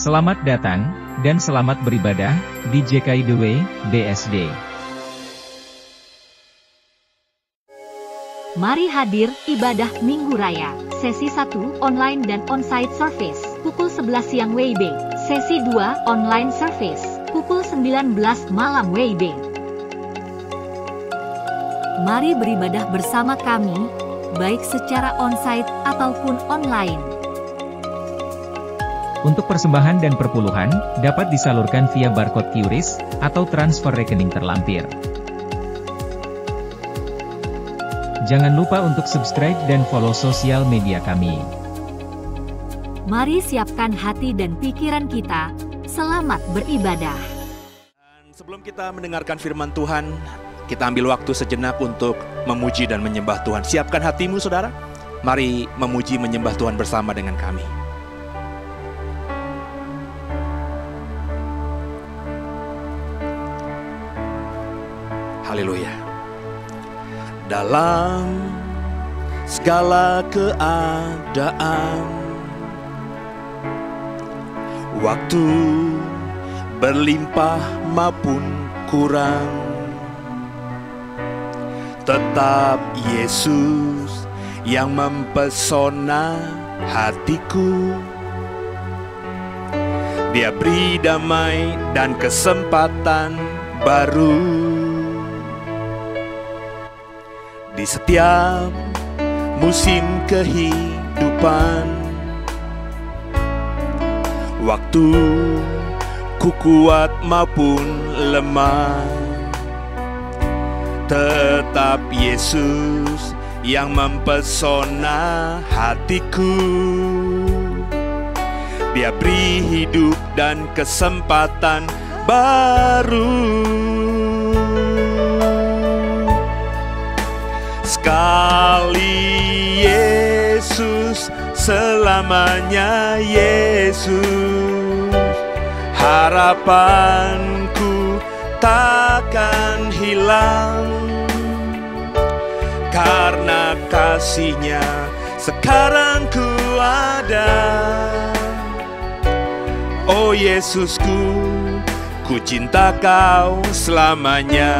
Selamat datang, dan selamat beribadah, di JKI The Way, BSD. Mari hadir, ibadah Minggu Raya, sesi 1, online dan on-site service, pukul 11 siang WIB, sesi 2, online service, pukul 19 malam WIB. Mari beribadah bersama kami, baik secara on-site ataupun online. Untuk persembahan dan perpuluhan, dapat disalurkan via barcode QRIS, atau transfer rekening terlampir. Jangan lupa untuk subscribe dan follow sosial media kami. Mari siapkan hati dan pikiran kita, selamat beribadah. Dan sebelum kita mendengarkan firman Tuhan, kita ambil waktu sejenak untuk memuji dan menyembah Tuhan. Siapkan hatimu, saudara. Mari memuji menyembah Tuhan bersama dengan kami. Haleluya. Dalam segala keadaan, waktu berlimpah maupun kurang, tetap Yesus yang mempesona hatiku. Dia beri damai dan kesempatan baru di setiap musim kehidupan. Waktu ku kuat maupun lemah, tetap Yesus yang mempesona hatiku. Dia beri hidup dan kesempatan baru. Sekali Yesus, selamanya Yesus. Harapanku takkan hilang, karena kasih-Nya sekarang ku ada. Oh Yesusku, ku cinta Kau selamanya.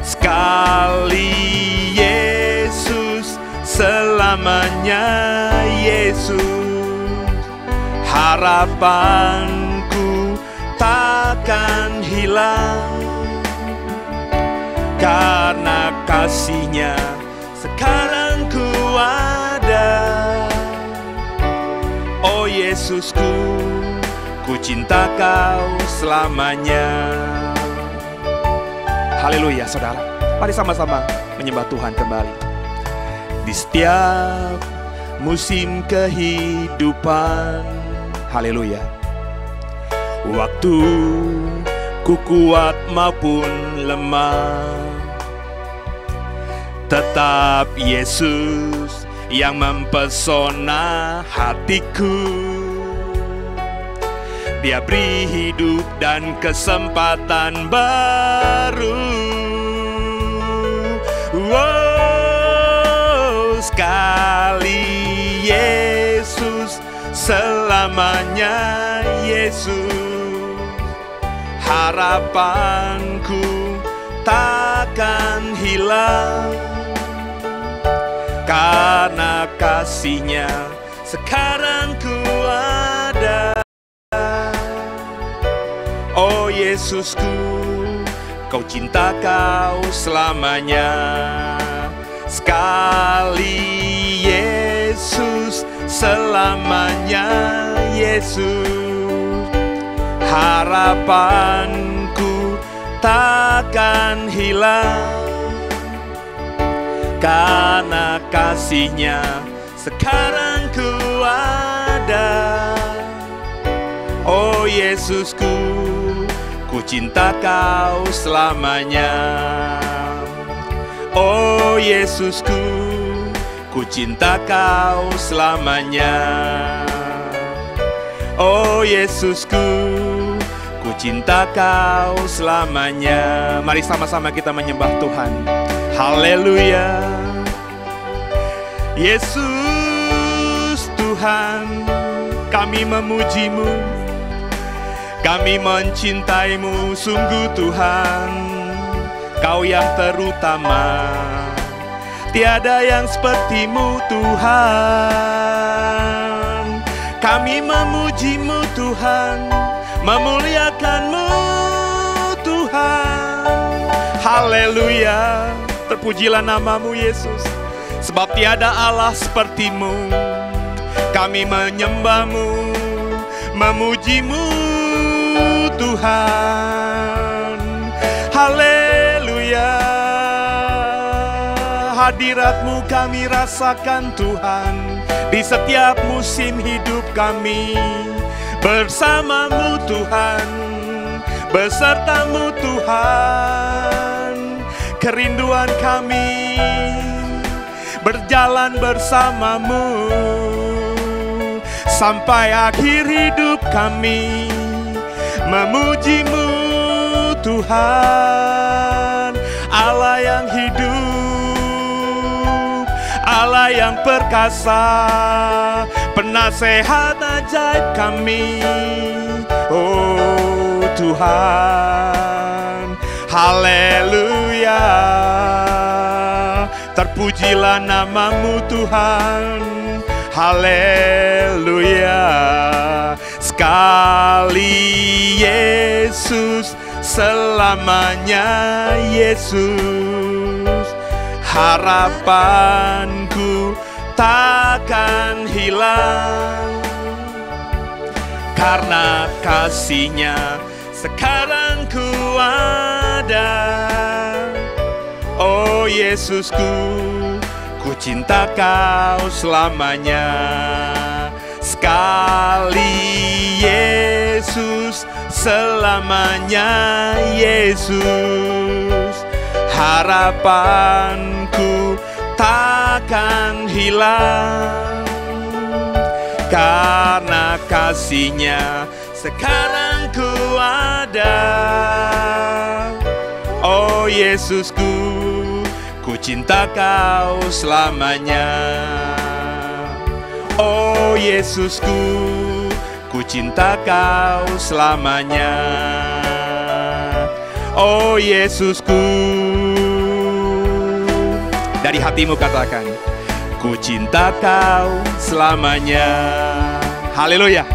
Sekali Yesus, selamanya Yesus. Harapanku takkan hilang, karena kasih-Nya sekarang ku ada. Oh Yesusku, ku cinta Kau selamanya. Haleluya, saudara. Mari sama-sama menyembah Tuhan kembali. Di setiap musim kehidupan, haleluya. Waktu ku kuat maupun lemah, tetap Yesus yang mempesona hatiku. Dia beri hidup dan kesempatan baru. Wow, sekali Yesus, selamanya Yesus. Harapanku takkan hilang, karena kasih-Nya sekarang ku ada. Oh Yesusku, Kau cinta Kau selamanya. Sekali Yesus, selamanya Yesus. Harapanku takkan hilang, karena kasih-Nya sekarang ku ada. Oh Yesusku, ku cinta Kau selamanya. Oh Yesusku, ku cinta Kau selamanya. Oh Yesusku, ku cinta Kau selamanya. Mari sama-sama kita menyembah Tuhan. Haleluya. Yesus Tuhan, kami memuji-Mu, kami mencintaimu sungguh Tuhan. Kau yang terutama, tiada yang seperti-Mu Tuhan. Kami memuji-Mu Tuhan, memuliakan-Mu Tuhan. Haleluya, terpujilah nama-Mu Yesus, sebab tiada Allah seperti-Mu. Kami menyembah-Mu, memuji-Mu Tuhan. Haleluya, hadirat-Mu kami rasakan Tuhan, di setiap musim hidup kami. Bersama-Mu Tuhan, beserta-Mu Tuhan. Kerinduan kami berjalan bersama-Mu sampai akhir hidup kami. Memuji-Mu Tuhan, Allah yang hidup, Allah yang perkasa, penasehat ajaib kami. Oh Tuhan, haleluya, terpujilah nama-Mu Tuhan. Haleluya, sekali Yesus, selamanya Yesus. Harapanku takkan hilang, karena kasih-Nya sekarang ku ada. Oh Yesusku, ku cinta Kau selamanya. Sekali Yesus, selamanya Yesus. Harapanku takkan hilang, karena kasih-Nya sekarang ku ada. Oh Yesusku, ku cinta Kau selamanya. Oh Yesusku, ku cinta Kau selamanya. Oh Yesusku, dari hatimu katakan, ku cinta Kau selamanya. Haleluya,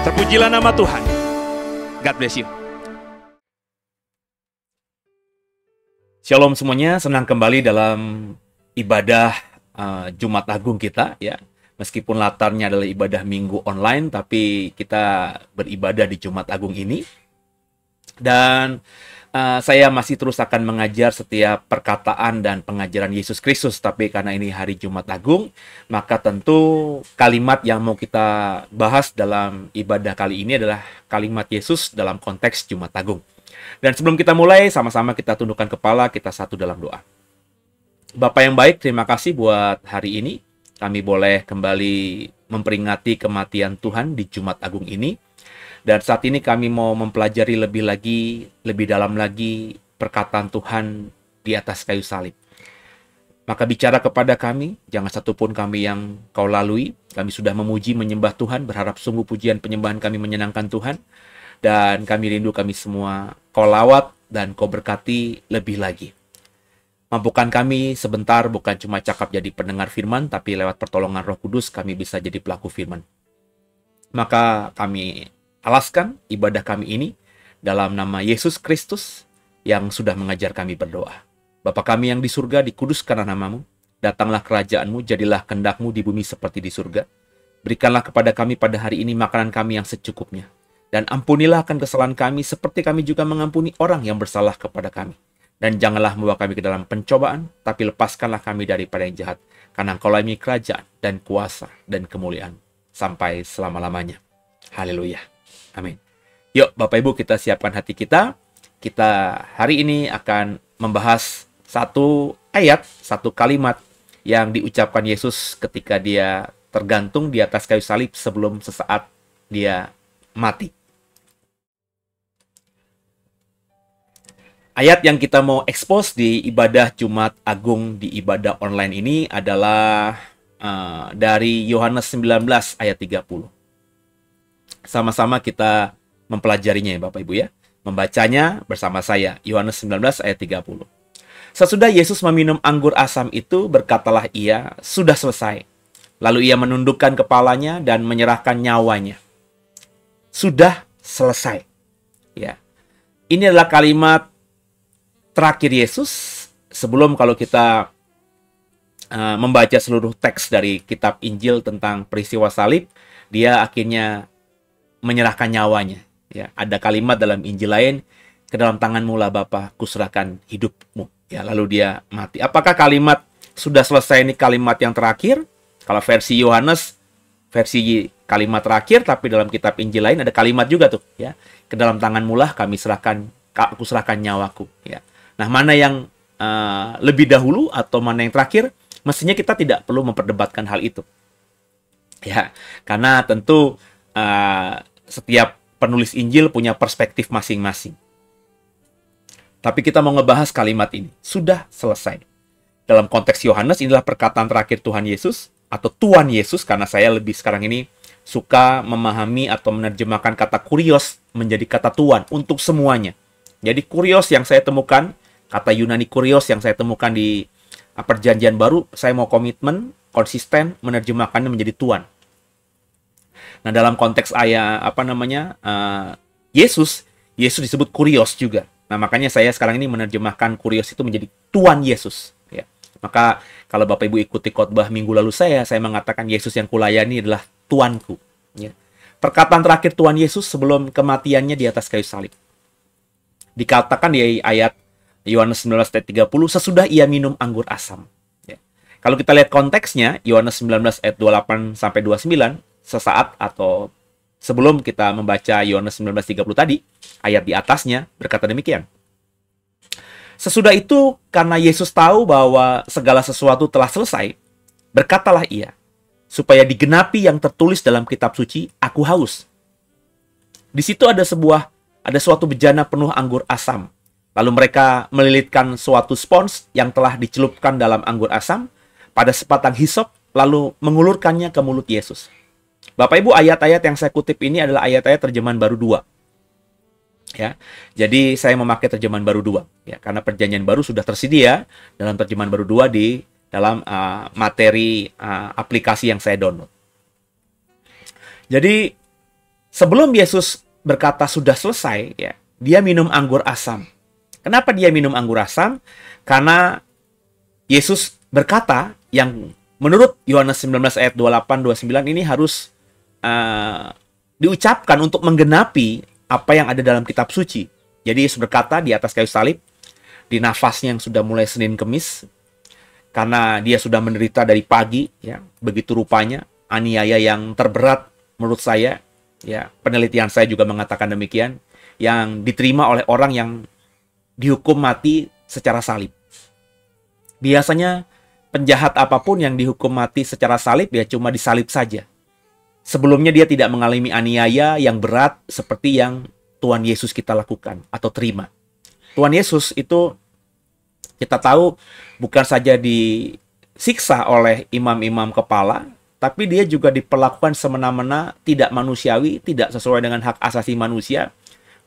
terpujilah nama Tuhan. God bless you. Shalom semuanya, senang kembali dalam ibadah Jumat Agung kita ya. Meskipun latarnya adalah ibadah minggu online, tapi kita beribadah di Jumat Agung ini. Dan saya masih terus akan mengajar setiap perkataan dan pengajaran Yesus Kristus. Tapi karena ini hari Jumat Agung, maka tentu kalimat yang mau kita bahas dalam ibadah kali ini adalah kalimat Yesus dalam konteks Jumat Agung. Dan sebelum kita mulai, sama-sama kita tundukkan kepala, kita satu dalam doa. Bapa yang baik, terima kasih buat hari ini. Kami boleh kembali memperingati kematian Tuhan di Jumat Agung ini. Dan saat ini kami mau mempelajari lebih dalam lagi perkataan Tuhan di atas kayu salib. Maka bicara kepada kami, jangan satupun kami yang Kau lalui. Kami sudah memuji, menyembah Tuhan, berharap sungguh pujian penyembahan kami menyenangkan Tuhan. Dan kami rindu kami semua Kau lawat dan Kau berkati lebih lagi. Mampukan kami sebentar bukan cuma cakap jadi pendengar firman, tapi lewat pertolongan Roh Kudus kami bisa jadi pelaku firman. Maka kami alaskan ibadah kami ini dalam nama Yesus Kristus yang sudah mengajar kami berdoa. Bapa kami yang di surga, dikuduskanlah nama-Mu. Datanglah kerajaan-Mu, jadilah kehendak-Mu di bumi seperti di surga. Berikanlah kepada kami pada hari ini makanan kami yang secukupnya. Dan ampunilah akan kesalahan kami seperti kami juga mengampuni orang yang bersalah kepada kami. Dan janganlah membawa kami ke dalam pencobaan, tapi lepaskanlah kami daripada yang jahat. Karena Engkau-lah kerajaan dan kuasa dan kemuliaan sampai selama-lamanya. Haleluya. Amin. Yuk Bapak Ibu, kita siapkan hati kita. Kita hari ini akan membahas satu ayat, satu kalimat yang diucapkan Yesus ketika Dia tergantung di atas kayu salib sebelum sesaat Dia mati. Ayat yang kita mau expose di ibadah Jumat Agung di ibadah online ini adalah dari Yohanes 19 ayat 30. Sama-sama kita mempelajarinya ya Bapak Ibu ya. Membacanya bersama saya, Yohanes 19 ayat 30. Sesudah Yesus meminum anggur asam itu, berkatalah ia, sudah selesai. Lalu ia menundukkan kepalanya dan menyerahkan nyawanya. Sudah selesai. Ya. Ini adalah kalimat terakhir Yesus sebelum kalau kita membaca seluruh teks dari kitab Injil tentang peristiwa salib, dia akhirnya menyerahkan nyawanya. Ya, ada kalimat dalam Injil lain, ke dalam tanganmu lah Bapa, kuserahkan hidupmu. Ya, lalu dia mati. Apakah kalimat sudah selesai ini kalimat yang terakhir? Kalau versi Yohanes, versi kalimat terakhir, tapi dalam kitab Injil lain ada kalimat juga tuh. Ya, ke dalam tanganmu lah aku serahkan nyawaku. Ya. Nah, mana yang lebih dahulu atau mana yang terakhir? Mestinya kita tidak perlu memperdebatkan hal itu. Ya, karena tentu setiap penulis Injil punya perspektif masing-masing. Tapi kita mau ngebahas kalimat ini. Sudah selesai. Dalam konteks Yohanes, inilah perkataan terakhir Tuhan Yesus, atau Tuhan Yesus, karena saya lebih sekarang ini suka memahami atau menerjemahkan kata kurios menjadi kata Tuhan untuk semuanya. Jadi kurios yang saya temukan, kata Yunani kurios yang saya temukan di Perjanjian Baru, saya mau komitmen, konsisten, menerjemahkannya menjadi Tuhan. Nah, dalam konteks Yesus disebut kurios juga. Nah, makanya saya sekarang ini menerjemahkan kurios itu menjadi Tuhan Yesus. Ya. Maka kalau Bapak Ibu ikuti khotbah minggu lalu saya mengatakan Yesus yang kulayani adalah Tuanku. Ya. Perkataan terakhir Tuhan Yesus sebelum kematiannya di atas kayu salib. Dikatakan di ayat Yohanes 19 ayat 30, sesudah ia minum anggur asam. Ya. Kalau kita lihat konteksnya, Yohanes 19 ayat 28 sampai 29, sesaat atau sebelum kita membaca Yohanes 19:30 tadi, ayat di atasnya berkata demikian. Sesudah itu, karena Yesus tahu bahwa segala sesuatu telah selesai, berkatalah ia, supaya digenapi yang tertulis dalam kitab suci, aku haus. Di situ ada suatu bejana penuh anggur asam. Lalu mereka melilitkan suatu spons yang telah dicelupkan dalam anggur asam pada sebatang hisop, lalu mengulurkannya ke mulut Yesus. Bapak Ibu, ayat-ayat yang saya kutip ini adalah ayat-ayat terjemahan baru 2. Ya. Jadi saya memakai terjemahan baru 2 ya, karena perjanjian baru sudah tersedia dalam terjemahan baru 2 di dalam materi aplikasi yang saya download. Jadi sebelum Yesus berkata sudah selesai ya, dia minum anggur asam. Kenapa dia minum anggur asam? Karena Yesus berkata yang menurut Yohanes 19 ayat 28-29 ini harus diucapkan untuk menggenapi apa yang ada dalam kitab suci. Jadi Yesus berkata di atas kayu salib, di nafasnya yang sudah mulai Senin Kemis, karena dia sudah menderita dari pagi, ya, begitu rupanya, aniaya yang terberat menurut saya, ya, penelitian saya juga mengatakan demikian, yang diterima oleh orang yang dihukum mati secara salib. Biasanya penjahat apapun yang dihukum mati secara salib ya cuma disalib saja. Sebelumnya dia tidak mengalami aniaya yang berat seperti yang Tuhan Yesus kita lakukan atau terima. Tuhan Yesus itu kita tahu bukan saja disiksa oleh imam-imam kepala, tapi dia juga diperlakukan semena-mena, tidak manusiawi, tidak sesuai dengan hak asasi manusia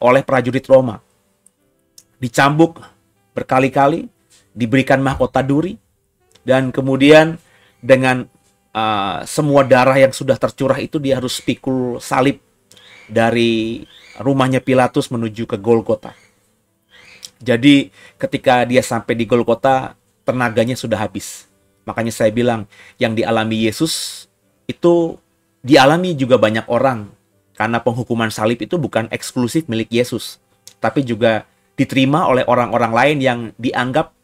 oleh prajurit Roma. Dicambuk berkali-kali, diberikan mahkota duri, dan kemudian dengan semua darah yang sudah tercurah itu dia harus pikul salib dari rumahnya Pilatus menuju ke Golgota. Jadi ketika dia sampai di Golgota, tenaganya sudah habis. Makanya saya bilang yang dialami Yesus itu dialami juga banyak orang. Karena penghukuman salib itu bukan eksklusif milik Yesus, tapi juga diterima oleh orang-orang lain yang dianggap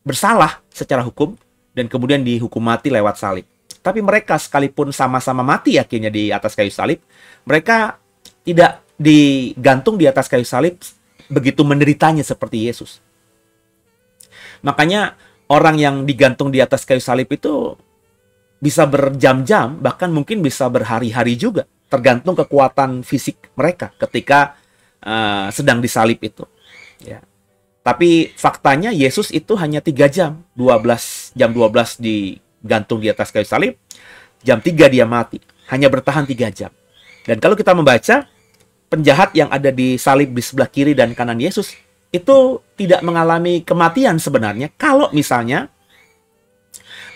bersalah secara hukum dan kemudian dihukum mati lewat salib. Tapi mereka sekalipun sama-sama mati akhirnya di atas kayu salib, mereka tidak digantung di atas kayu salib begitu menderitanya seperti Yesus. Makanya orang yang digantung di atas kayu salib itu bisa berjam-jam, bahkan mungkin bisa berhari-hari juga, tergantung kekuatan fisik mereka ketika sedang disalib itu. Ya. Tapi faktanya Yesus itu hanya 3 jam, jam 12 digantung di atas kayu salib, jam 3 dia mati, hanya bertahan 3 jam. Dan kalau kita membaca, penjahat yang ada di salib di sebelah kiri dan kanan Yesus itu tidak mengalami kematian sebenarnya kalau misalnya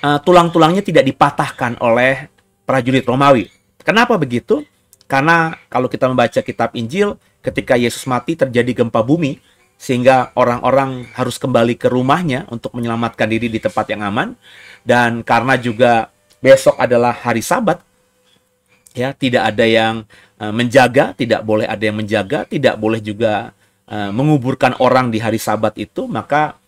tulang-tulangnya tidak dipatahkan oleh prajurit Romawi. Kenapa begitu? Karena kalau kita membaca kitab Injil, ketika Yesus mati terjadi gempa bumi, sehingga orang-orang harus kembali ke rumahnya untuk menyelamatkan diri di tempat yang aman. Dan karena juga besok adalah hari Sabat, ya, tidak ada yang menjaga, tidak boleh ada yang menjaga, tidak boleh juga menguburkan orang di hari Sabat itu, maka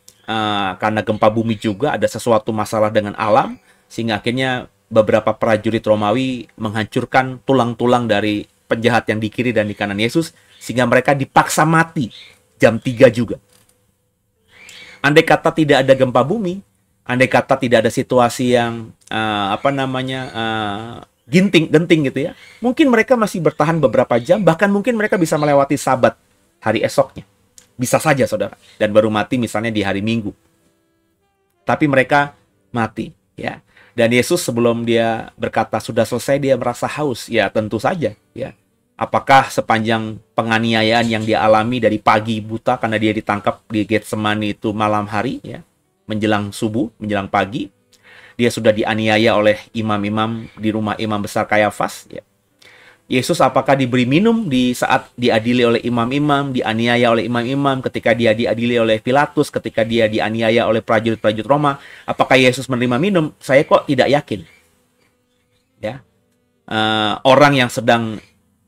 karena gempa bumi juga ada sesuatu masalah dengan alam, sehingga akhirnya beberapa prajurit Romawi menghancurkan tulang-tulang dari penjahat yang di kiri dan di kanan Yesus, sehingga mereka dipaksa mati jam 3 juga. Andai kata tidak ada gempa bumi, andai kata tidak ada situasi yang genting gitu ya, mungkin mereka masih bertahan beberapa jam, bahkan mungkin mereka bisa melewati Sabat hari esoknya. Bisa saja, saudara. Dan baru mati misalnya di hari Minggu. Tapi mereka mati, ya. Dan Yesus sebelum dia berkata sudah selesai, dia merasa haus. Ya, tentu saja, ya. Apakah sepanjang penganiayaan yang dia alami dari pagi buta karena dia ditangkap di Getsemani itu malam hari, ya, menjelang subuh, menjelang pagi, dia sudah dianiaya oleh imam-imam di rumah imam besar Kayafas, ya. Yesus apakah diberi minum di saat diadili oleh imam-imam, dianiaya oleh imam-imam, ketika dia diadili oleh Pilatus, ketika dia dianiaya oleh prajurit-prajurit Roma, apakah Yesus menerima minum? Saya kok tidak yakin. Ya, orang yang sedang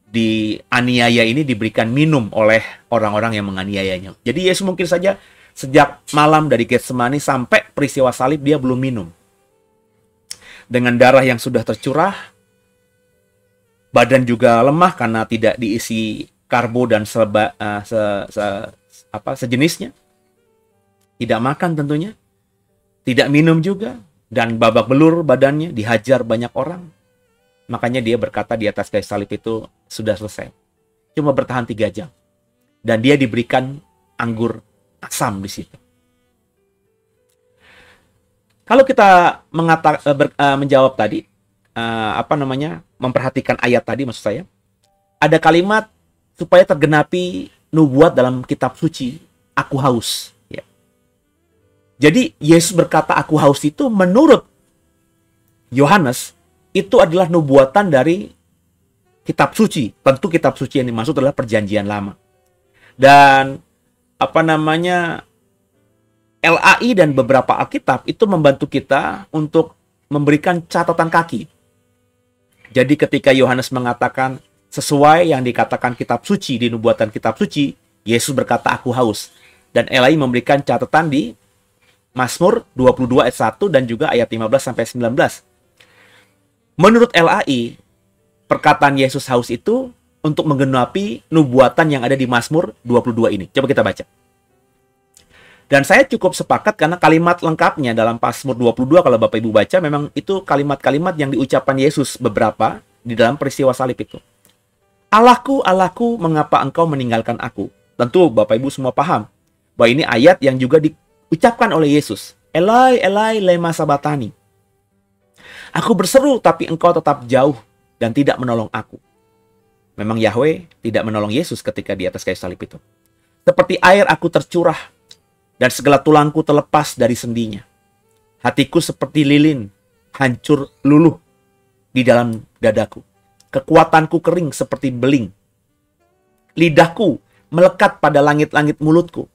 dianiaya ini diberikan minum oleh orang-orang yang menganiayanya. Jadi Yesus mungkin saja sejak malam dari Getsemani sampai peristiwa salib dia belum minum. Dengan darah yang sudah tercurah, badan juga lemah karena tidak diisi karbo dan sejenisnya. Tidak makan tentunya. Tidak minum juga. Dan babak belur badannya, dihajar banyak orang. Makanya dia berkata di atas kayu salib itu sudah selesai. Cuma bertahan 3 jam. Dan dia diberikan anggur asam di situ. Kalau kita menjawab tadi, memperhatikan ayat tadi, maksud saya, ada kalimat supaya tergenapi nubuat dalam kitab suci, aku haus. Ya. Jadi Yesus berkata aku haus itu menurut Yohanes itu adalah nubuatan dari kitab suci. Tentu kitab suci yang dimaksud adalah perjanjian lama. Dan LAI dan beberapa Alkitab itu membantu kita untuk memberikan catatan kaki. Jadi ketika Yohanes mengatakan sesuai yang dikatakan kitab suci, di nubuatan kitab suci, Yesus berkata aku haus. Dan LAI memberikan catatan di Mazmur 22 ayat 1 dan juga ayat 15-19. Menurut LAI, perkataan Yesus haus itu untuk menggenapi nubuatan yang ada di Mazmur 22 ini. Coba kita baca. Dan saya cukup sepakat karena kalimat lengkapnya dalam Mazmur 22 kalau Bapak Ibu baca memang itu kalimat-kalimat yang diucapkan Yesus beberapa di dalam peristiwa salib itu. Allahku, Allahku, mengapa engkau meninggalkan aku? Tentu Bapak Ibu semua paham bahwa ini ayat yang juga diucapkan oleh Yesus. Elai, Elai, lema sabatani. Aku berseru tapi engkau tetap jauh dan tidak menolong aku. Memang Yahweh tidak menolong Yesus ketika di atas kayu salib itu. Seperti air aku tercurah dan segala tulangku terlepas dari sendinya. Hatiku seperti lilin, hancur luluh di dalam dadaku. Kekuatanku kering seperti beling. Lidahku melekat pada langit-langit mulutku.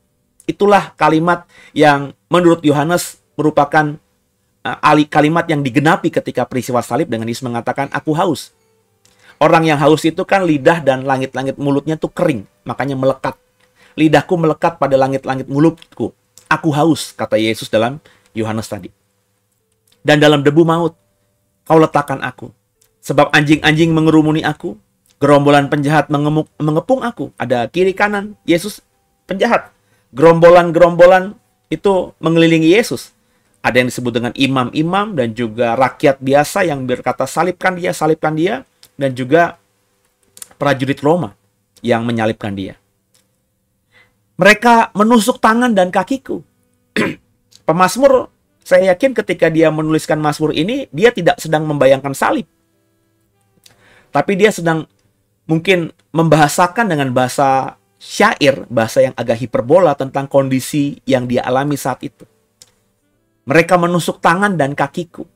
Itulah kalimat yang menurut Yohanes merupakan kalimat yang digenapi ketika peristiwa salib dengan Yesus mengatakan, aku haus. Orang yang haus itu kan lidah dan langit-langit mulutnya tuh kering, makanya melekat. Lidahku melekat pada langit-langit mulutku. Aku haus, kata Yesus dalam Yohanes tadi. Dan dalam debu maut, kau letakkan aku. Sebab anjing-anjing mengerumuni aku. Gerombolan penjahat mengepung aku. Ada kiri kanan, Yesus penjahat. Gerombolan-gerombolan itu mengelilingi Yesus. Ada yang disebut dengan imam-imam dan juga rakyat biasa yang berkata salibkan dia, salibkan dia. Dan juga prajurit Roma yang menyalibkan dia. Mereka menusuk tangan dan kakiku. Pemazmur, saya yakin ketika dia menuliskan Mazmur ini, dia tidak sedang membayangkan salib. Tapi dia sedang mungkin membahasakan dengan bahasa syair, bahasa yang agak hiperbola tentang kondisi yang dia alami saat itu. Mereka menusuk tangan dan kakiku.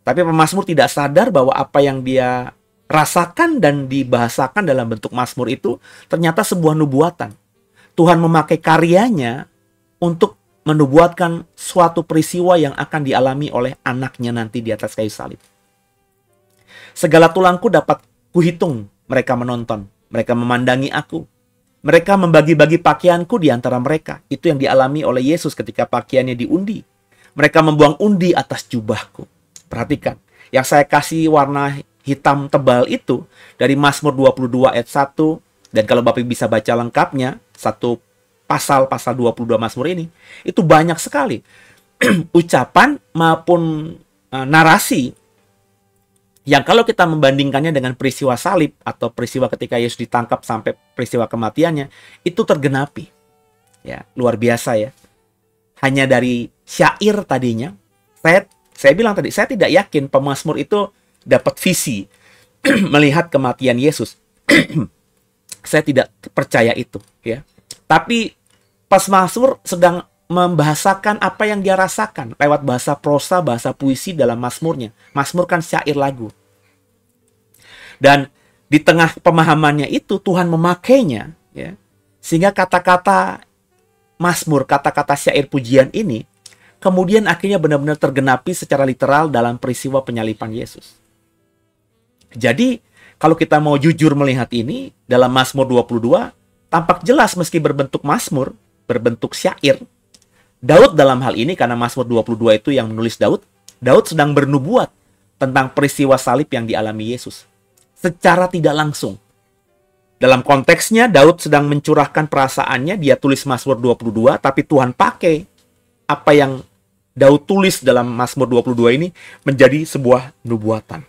Tapi pemazmur tidak sadar bahwa apa yang dia rasakan dan dibahasakan dalam bentuk mazmur itu ternyata sebuah nubuatan. Tuhan memakai karyanya untuk menubuatkan suatu peristiwa yang akan dialami oleh anaknya nanti di atas kayu salib. Segala tulangku dapat kuhitung, mereka menonton, mereka memandangi aku. Mereka membagi-bagi pakaianku di antara mereka. Itu yang dialami oleh Yesus ketika pakaiannya diundi. Mereka membuang undi atas jubahku. Perhatikan, yang saya kasih warna hitam tebal itu dari Mazmur 22 ayat 1. Dan kalau Bapak bisa baca lengkapnya, satu pasal 22 Mazmur ini, itu banyak sekali ucapan maupun narasi yang kalau kita membandingkannya dengan peristiwa salib atau peristiwa ketika Yesus ditangkap sampai peristiwa kematiannya, itu tergenapi. Ya, luar biasa ya. Hanya dari syair tadinya, saya bilang tadi, saya tidak yakin pemazmur itu dapat visi melihat kematian Yesus. Saya tidak percaya itu, ya. Tapi pemazmur sedang membahasakan apa yang dia rasakan lewat bahasa prosa, bahasa puisi dalam mazmurnya. Mazmur kan syair lagu. Dan di tengah pemahamannya itu Tuhan memakainya, ya. Sehingga kata-kata mazmur, kata-kata syair pujian ini kemudian akhirnya benar-benar tergenapi secara literal dalam peristiwa penyaliban Yesus. Jadi, kalau kita mau jujur melihat ini, dalam Mazmur 22, tampak jelas meski berbentuk mazmur, berbentuk syair, Daud dalam hal ini, karena Mazmur 22 itu yang menulis Daud, Daud sedang bernubuat tentang peristiwa salib yang dialami Yesus. Secara tidak langsung. Dalam konteksnya, Daud sedang mencurahkan perasaannya, dia tulis Mazmur 22, tapi Tuhan pakai apa yang Daud tulis dalam Mazmur 22 ini menjadi sebuah nubuatan.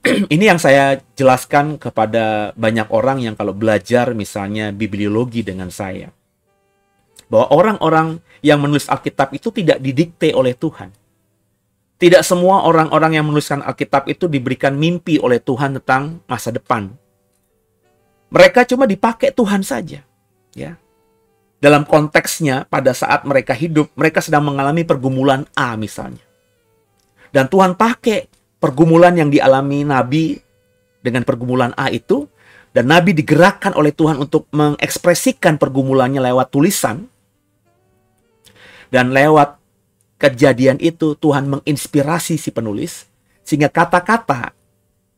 Ini yang saya jelaskan kepada banyak orang yang kalau belajar misalnya bibliologi dengan saya. Bahwa orang-orang yang menulis Alkitab itu tidak didikte oleh Tuhan. Tidak semua orang-orang yang menuliskan Alkitab itu diberikan mimpi oleh Tuhan tentang masa depan. Mereka cuma dipakai Tuhan saja. Ya. Dalam konteksnya, pada saat mereka hidup, mereka sedang mengalami pergumulan A misalnya. Dan Tuhan pakai pergumulan yang dialami Nabi dengan pergumulan A itu, dan Nabi digerakkan oleh Tuhan untuk mengekspresikan pergumulannya lewat tulisan. Dan lewat kejadian itu, Tuhan menginspirasi si penulis, sehingga kata-kata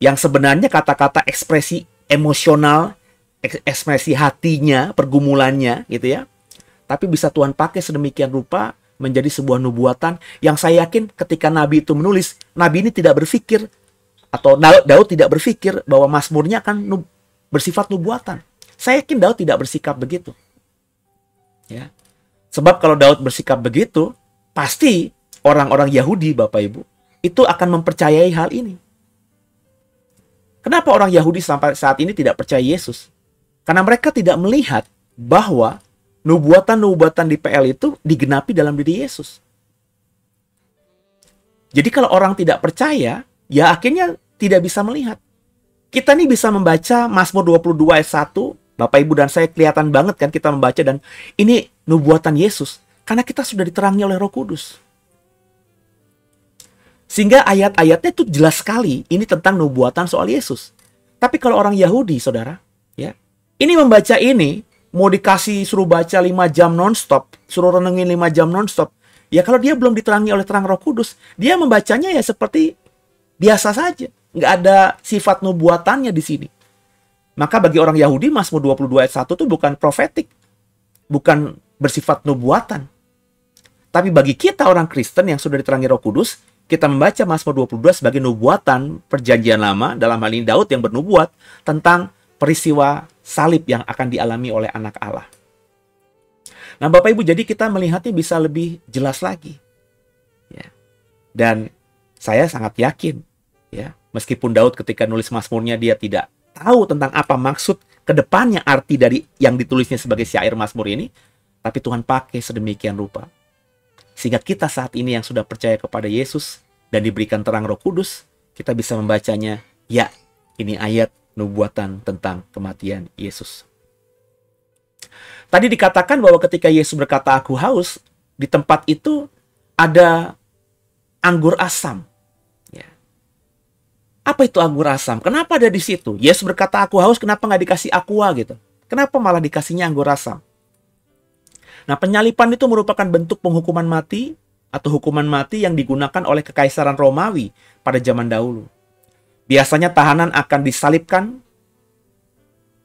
yang sebenarnya kata-kata ekspresi emosional, ekspresi hatinya, pergumulannya, gitu ya. Tapi bisa Tuhan pakai sedemikian rupa menjadi sebuah nubuatan yang saya yakin ketika Nabi itu menulis, Nabi ini tidak berpikir, atau Daud tidak berpikir bahwa mazmurnya akan bersifat nubuatan. Saya yakin Daud tidak bersikap begitu. Ya. Sebab kalau Daud bersikap begitu, pasti orang-orang Yahudi, Bapak Ibu, itu akan mempercayai hal ini. Kenapa orang Yahudi sampai saat ini tidak percaya Yesus? Karena mereka tidak melihat bahwa nubuatan-nubuatan di PL itu digenapi dalam diri Yesus. Jadi kalau orang tidak percaya, ya akhirnya tidak bisa melihat. Kita nih bisa membaca Mazmur 22 ayat 1, Bapak Ibu dan saya kelihatan banget kan kita membaca dan ini nubuatan Yesus. Karena kita sudah diterangi oleh Roh Kudus. Sehingga ayat-ayatnya itu jelas sekali ini tentang nubuatan soal Yesus. Tapi kalau orang Yahudi, saudara, ya, ini membaca ini, mau dikasih suruh baca 5 jam non-stop, suruh renengin 5 jam non-stop, ya kalau dia belum diterangi oleh terang Roh Kudus, dia membacanya ya seperti biasa saja. Nggak ada sifat nubuatannya di sini. Maka bagi orang Yahudi, Mazmur 22 ayat 1 itu bukan profetik. Bukan bersifat nubuatan. Tapi bagi kita orang Kristen yang sudah diterangi Roh Kudus, kita membaca Mazmur 22 sebagai nubuatan perjanjian lama, dalam hal ini Daud yang bernubuat tentang peristiwa salib yang akan dialami oleh anak Allah. Nah Bapak Ibu, jadi kita melihatnya bisa lebih jelas lagi. Ya. Dan saya sangat yakin, ya, meskipun Daud ketika nulis Mazmurnya dia tidak tahu tentang apa maksud kedepannya arti dari yang ditulisnya sebagai syair Mazmur ini, tapi Tuhan pakai sedemikian rupa. Sehingga kita saat ini yang sudah percaya kepada Yesus dan diberikan terang Roh Kudus, kita bisa membacanya, ya Ini ayat nubuatan tentang kematian Yesus. Tadi dikatakan bahwa ketika Yesus berkata, "Aku haus," di tempat itu ada anggur asam. Ya. Apa itu anggur asam? Kenapa ada di situ? Yesus berkata, "Aku haus," kenapa nggak dikasih aqua gitu? Kenapa malah dikasihnya anggur asam? Nah, penyalipan itu merupakan bentuk penghukuman mati atau hukuman mati yang digunakan oleh Kekaisaran Romawi pada zaman dahulu. Biasanya tahanan akan disalibkan,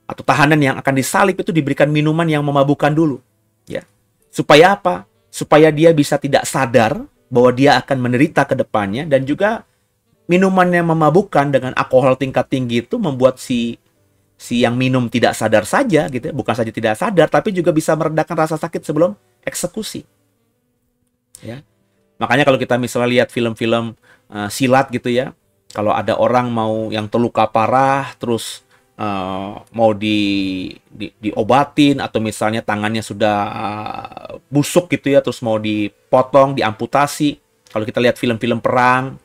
atau tahanan yang akan disalib itu diberikan minuman yang memabukkan dulu. Ya. Supaya apa? Supaya dia bisa tidak sadar bahwa dia akan menderita ke depannya, dan juga minuman yang memabukkan dengan alkohol tingkat tinggi itu membuat si yang minum tidak sadar saja gitu, bukan saja tidak sadar tapi juga bisa meredakan rasa sakit sebelum eksekusi. Ya. Makanya kalau kita misalnya lihat film-film silat gitu ya, kalau ada orang mau yang terluka parah terus mau diobatin, atau misalnya tangannya sudah busuk gitu ya, terus mau dipotong, diamputasi. Kalau kita lihat film-film perang,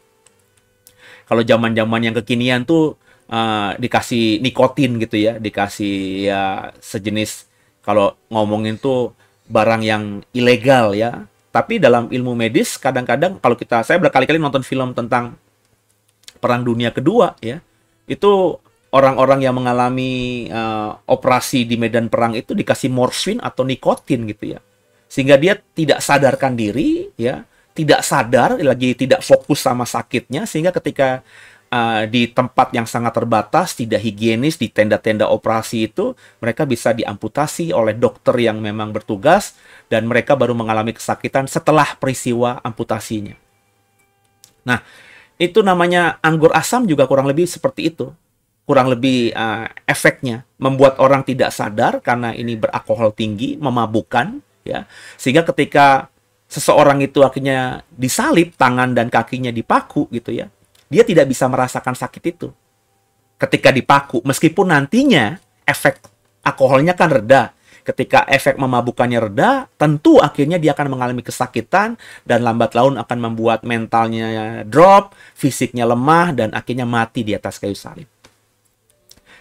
kalau zaman-zaman yang kekinian tuh dikasih nikotin gitu ya, dikasih ya sejenis, kalau ngomongin tuh barang yang ilegal ya. Tapi dalam ilmu medis kadang-kadang kalau saya berkali-kali nonton film tentang Perang Dunia Kedua ya, itu orang-orang yang mengalami operasi di medan perang itu dikasih morfin atau nikotin gitu ya, sehingga dia tidak sadarkan diri ya, tidak sadar lagi, tidak fokus sama sakitnya, sehingga ketika di tempat yang sangat terbatas, tidak higienis, di tenda-tenda operasi itu, mereka bisa diamputasi oleh dokter yang memang bertugas, dan mereka baru mengalami kesakitan setelah peristiwa amputasinya. Nah, itu namanya anggur asam juga kurang lebih seperti itu. Kurang lebih efeknya membuat orang tidak sadar karena ini beralkohol tinggi, memabukkan ya. Sehingga ketika seseorang itu akhirnya disalib, tangan dan kakinya dipaku gitu ya, dia tidak bisa merasakan sakit itu ketika dipaku, meskipun nantinya efek alkoholnya kan reda. Ketika efek memabukkannya reda, tentu akhirnya dia akan mengalami kesakitan, dan lambat laun akan membuat mentalnya drop, fisiknya lemah, dan akhirnya mati di atas kayu salib.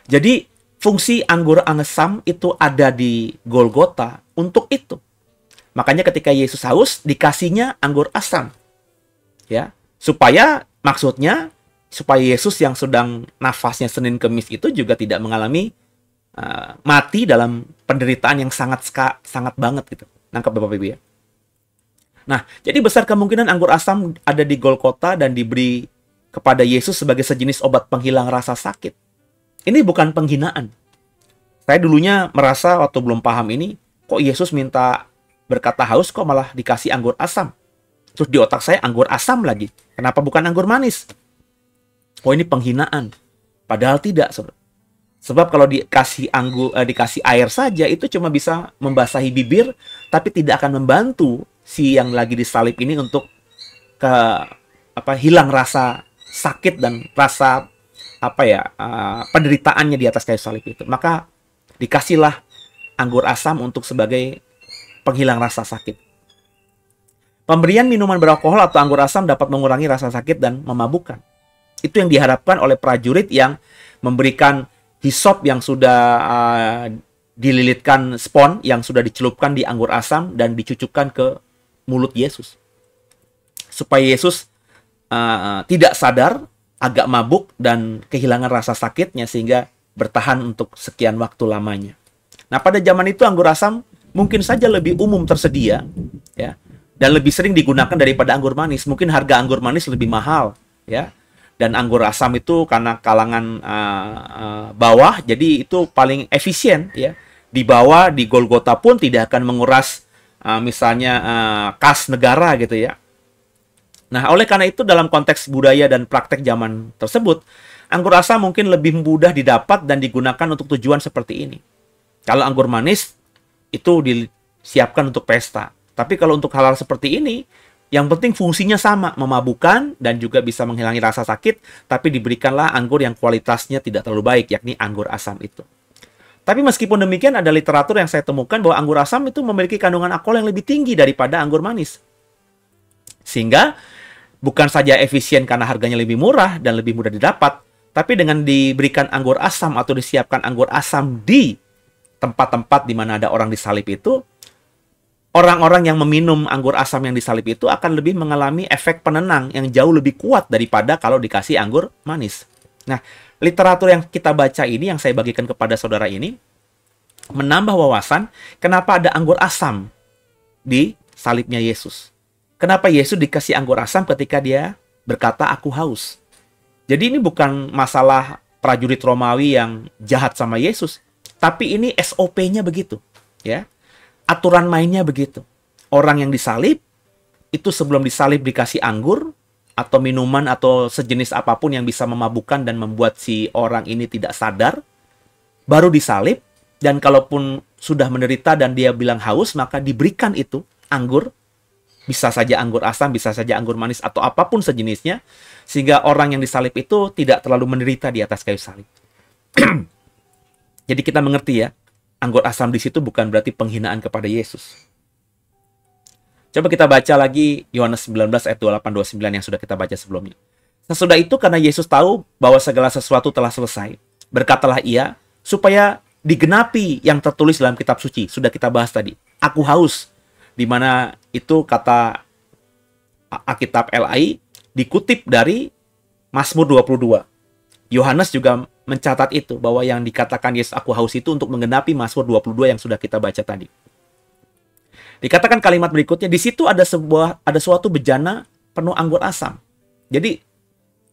Jadi fungsi anggur asam itu ada di Golgota untuk itu. Makanya ketika Yesus haus, dikasihnya anggur asam. Ya, maksudnya supaya Yesus yang sedang nafasnya Senin Kemis itu juga tidak mengalami mati dalam penderitaan yang sangat banget gitu. Nangkep Bapak Ibu ya. Nah, jadi besar kemungkinan anggur asam ada di Golgota dan diberi kepada Yesus sebagai sejenis obat penghilang rasa sakit. Ini bukan penghinaan. Saya dulunya merasa waktu belum paham ini, kok Yesus minta berkata haus kok malah dikasih anggur asam. Terus di otak saya anggur asam lagi. Kenapa bukan anggur manis? Oh, ini penghinaan. Padahal tidak, saudara. Sebab kalau dikasih dikasih air saja itu cuma bisa membasahi bibir, tapi tidak akan membantu si yang lagi disalib ini untuk hilang rasa sakit dan rasa penderitaannya di atas kayu salib itu. Maka dikasihlah anggur asam untuk sebagai penghilang rasa sakit. Pemberian minuman beralkohol atau anggur asam dapat mengurangi rasa sakit dan memabukkan. Itu yang diharapkan oleh prajurit yang memberikan hisop yang sudah dililitkan spon yang sudah dicelupkan di anggur asam dan dicucukkan ke mulut Yesus. Supaya Yesus tidak sadar, agak mabuk dan kehilangan rasa sakitnya sehingga bertahan untuk sekian waktu lamanya. Nah, pada zaman itu anggur asam mungkin saja lebih umum tersedia ya, dan lebih sering digunakan daripada anggur manis. Mungkin harga anggur manis lebih mahal ya. Dan anggur asam itu karena kalangan bawah, jadi itu paling efisien ya. Di bawah, di Golgota pun tidak akan menguras misalnya kas negara gitu ya. Nah, oleh karena itu dalam konteks budaya dan praktek zaman tersebut, anggur asam mungkin lebih mudah didapat dan digunakan untuk tujuan seperti ini. Kalau anggur manis itu disiapkan untuk pesta. Tapi kalau untuk hal-hal seperti ini, yang penting fungsinya sama, memabukkan dan juga bisa menghilangi rasa sakit, tapi diberikanlah anggur yang kualitasnya tidak terlalu baik, yakni anggur asam itu. Tapi meskipun demikian, ada literatur yang saya temukan bahwa anggur asam itu memiliki kandungan alkohol yang lebih tinggi daripada anggur manis. Sehingga bukan saja efisien karena harganya lebih murah dan lebih mudah didapat, Tapi dengan diberikan anggur asam atau disiapkan anggur asam di tempat-tempat di mana ada orang disalib itu, orang-orang yang meminum anggur asam yang disalib itu akan lebih mengalami efek penenang yang jauh lebih kuat daripada kalau dikasih anggur manis. Nah, literatur yang kita baca ini, yang saya bagikan kepada saudara ini, menambah wawasan kenapa ada anggur asam di salibnya Yesus. Kenapa Yesus dikasih anggur asam ketika dia berkata, aku haus. Jadi ini bukan masalah prajurit Romawi yang jahat sama Yesus, tapi ini SOP-nya begitu, ya. Aturan mainnya begitu. Orang yang disalib itu sebelum disalib dikasih anggur atau minuman atau sejenis apapun yang bisa memabukkan dan membuat si orang ini tidak sadar, baru disalib, dan kalaupun sudah menderita dan dia bilang haus, maka diberikan itu anggur. Bisa saja anggur asam, bisa saja anggur manis, atau apapun sejenisnya. Sehingga orang yang disalib itu tidak terlalu menderita di atas kayu salib. Jadi kita mengerti ya, anggur asam di situ bukan berarti penghinaan kepada Yesus. Coba kita baca lagi Yohanes 19 ayat 28-29 yang sudah kita baca sebelumnya. Sesudah itu karena Yesus tahu bahwa segala sesuatu telah selesai, berkatalah ia, supaya digenapi yang tertulis dalam kitab suci. Sudah kita bahas tadi. Aku haus. Di mana itu kata Alkitab LAI dikutip dari Mazmur 22. Yohanes juga mencatat itu, bahwa yang dikatakan Yesus aku haus itu untuk menggenapi Mazmur 22 yang sudah kita baca tadi. Dikatakan kalimat berikutnya, di situ ada suatu bejana penuh anggur asam. Jadi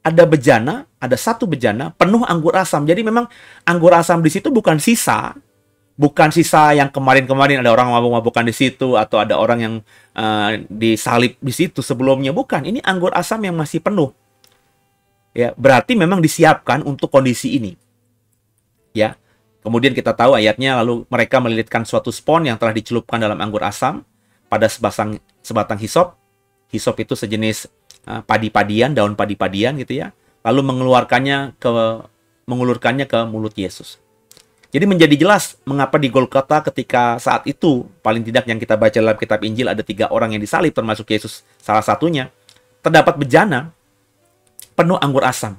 ada bejana, ada satu bejana penuh anggur asam. Jadi memang anggur asam di situ bukan sisa yang kemarin-kemarin ada orang mabuk-mabukan di situ, atau ada orang yang disalib di situ sebelumnya. Bukan, ini anggur asam yang masih penuh. Ya, berarti memang disiapkan untuk kondisi ini. Ya. Kemudian kita tahu ayatnya, lalu mereka melilitkan suatu spon yang telah dicelupkan dalam anggur asam pada sebatang hisop. Hisop itu sejenis padi-padian, daun padi-padian gitu ya. Lalu mengulurkannya ke mulut Yesus. Jadi menjadi jelas mengapa di Golgota ketika saat itu, paling tidak yang kita baca dalam kitab Injil, ada 3 orang yang disalib, termasuk Yesus salah satunya, terdapat bejana penuh anggur asam.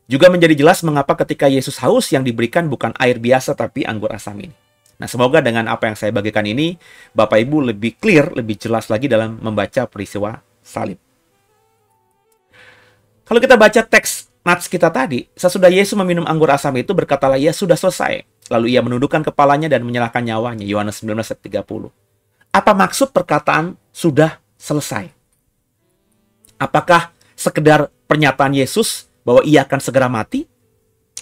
Juga menjadi jelas mengapa ketika Yesus haus yang diberikan bukan air biasa tapi anggur asam ini. Nah, semoga dengan apa yang saya bagikan ini, Bapak Ibu lebih clear, lebih jelas lagi dalam membaca peristiwa salib. Kalau kita baca teks nats kita tadi, sesudah Yesus meminum anggur asam itu, berkatalah ia, sudah selesai. Lalu ia menundukkan kepalanya dan menyerahkan nyawanya. Yohanes 19 ayat 30. Apa maksud perkataan sudah selesai? Apakah sekedar pernyataan Yesus bahwa ia akan segera mati?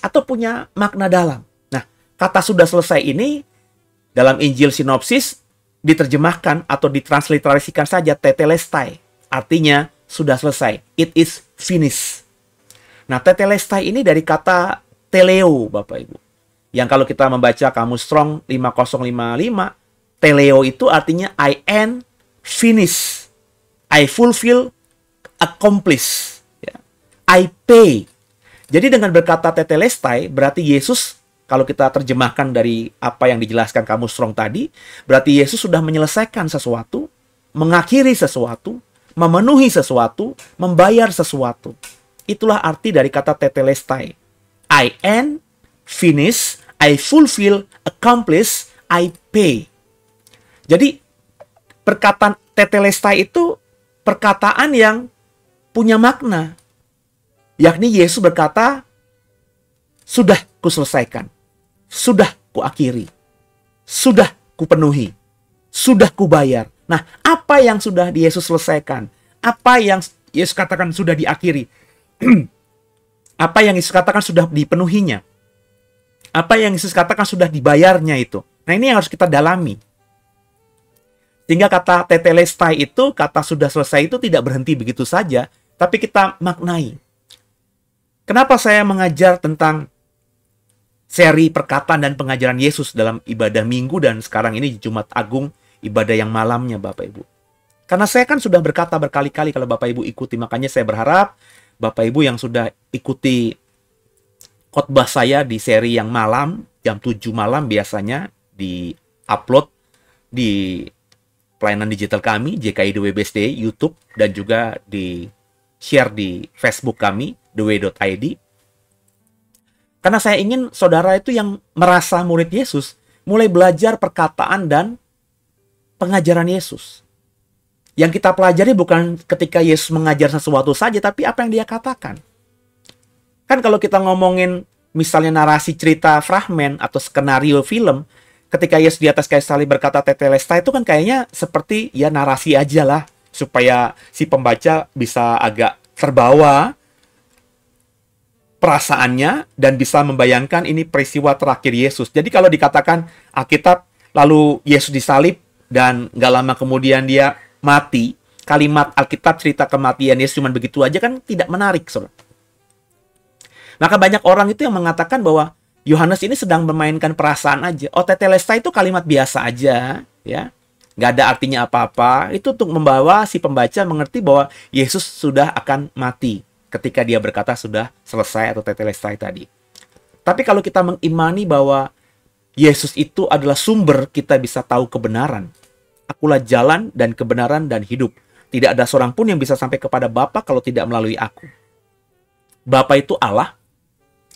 Atau punya makna dalam? Nah, kata sudah selesai ini dalam Injil sinopsis diterjemahkan atau ditransliterasikan saja tetelestai. Artinya sudah selesai. It is finished. Nah, tetelestai ini dari kata teleo, Bapak Ibu. Yang kalau kita membaca kamus Strong 5055, teleo itu artinya I end, finish, I fulfill, accomplish, ya. I pay. Jadi dengan berkata tetelestai, berarti Yesus, kalau kita terjemahkan dari apa yang dijelaskan kamus Strong tadi, berarti Yesus sudah menyelesaikan sesuatu, mengakhiri sesuatu, memenuhi sesuatu, membayar sesuatu. Itulah arti dari kata tetelestai. I end, finish, I fulfill, accomplish, I pay. Jadi perkataan tetelestai itu perkataan yang punya makna. Yakni Yesus berkata, sudah kuselesaikan, sudah kuakhiri, sudah kupenuhi, sudah kubayar. Nah, apa yang sudah Yesus selesaikan? Apa yang Yesus katakan sudah diakhiri? Apa yang Yesus katakan sudah dipenuhinya? Apa yang Yesus katakan sudah dibayarnya itu? Nah, ini yang harus kita dalami. Sehingga kata tetelestai itu, kata sudah selesai itu tidak berhenti begitu saja, tapi kita maknai. Kenapa saya mengajar tentang seri perkataan dan pengajaran Yesus dalam ibadah Minggu dan sekarang ini Jumat Agung, ibadah yang malamnya, Bapak Ibu? Karena saya kan sudah berkata berkali-kali kalau Bapak Ibu ikuti, makanya saya berharap Bapak Ibu yang sudah ikuti khotbah saya di seri yang malam, jam 7 malam biasanya di-upload di pelayanan digital kami, JKI The Way Best Day, YouTube, dan juga di-share di Facebook kami, theway.id. Karena saya ingin saudara itu yang merasa murid Yesus, mulai belajar perkataan dan pengajaran Yesus. Yang kita pelajari bukan ketika Yesus mengajar sesuatu saja, tapi apa yang dia katakan. Kan kalau kita ngomongin misalnya narasi cerita fragmen atau skenario film, ketika Yesus di atas kayu salib berkata tetelestai, itu kan kayaknya seperti ya narasi aja lah, supaya si pembaca bisa agak terbawa perasaannya dan bisa membayangkan ini peristiwa terakhir Yesus. Jadi kalau dikatakan Alkitab lalu Yesus disalib dan nggak lama kemudian dia mati, kalimat Alkitab cerita kematian Yesus cuma begitu aja kan tidak menarik, saudara. Maka banyak orang itu yang mengatakan bahwa Yohanes ini sedang memainkan perasaan aja. Oh, tetelestai itu kalimat biasa aja, ya. Nggak ada artinya apa-apa. Itu untuk membawa si pembaca mengerti bahwa Yesus sudah akan mati ketika dia berkata sudah selesai atau tetelestai tadi. Tapi kalau kita mengimani bahwa Yesus itu adalah sumber kita bisa tahu kebenaran. Akulah jalan dan kebenaran dan hidup. Tidak ada seorang pun yang bisa sampai kepada Bapa kalau tidak melalui aku. Bapa itu Allah.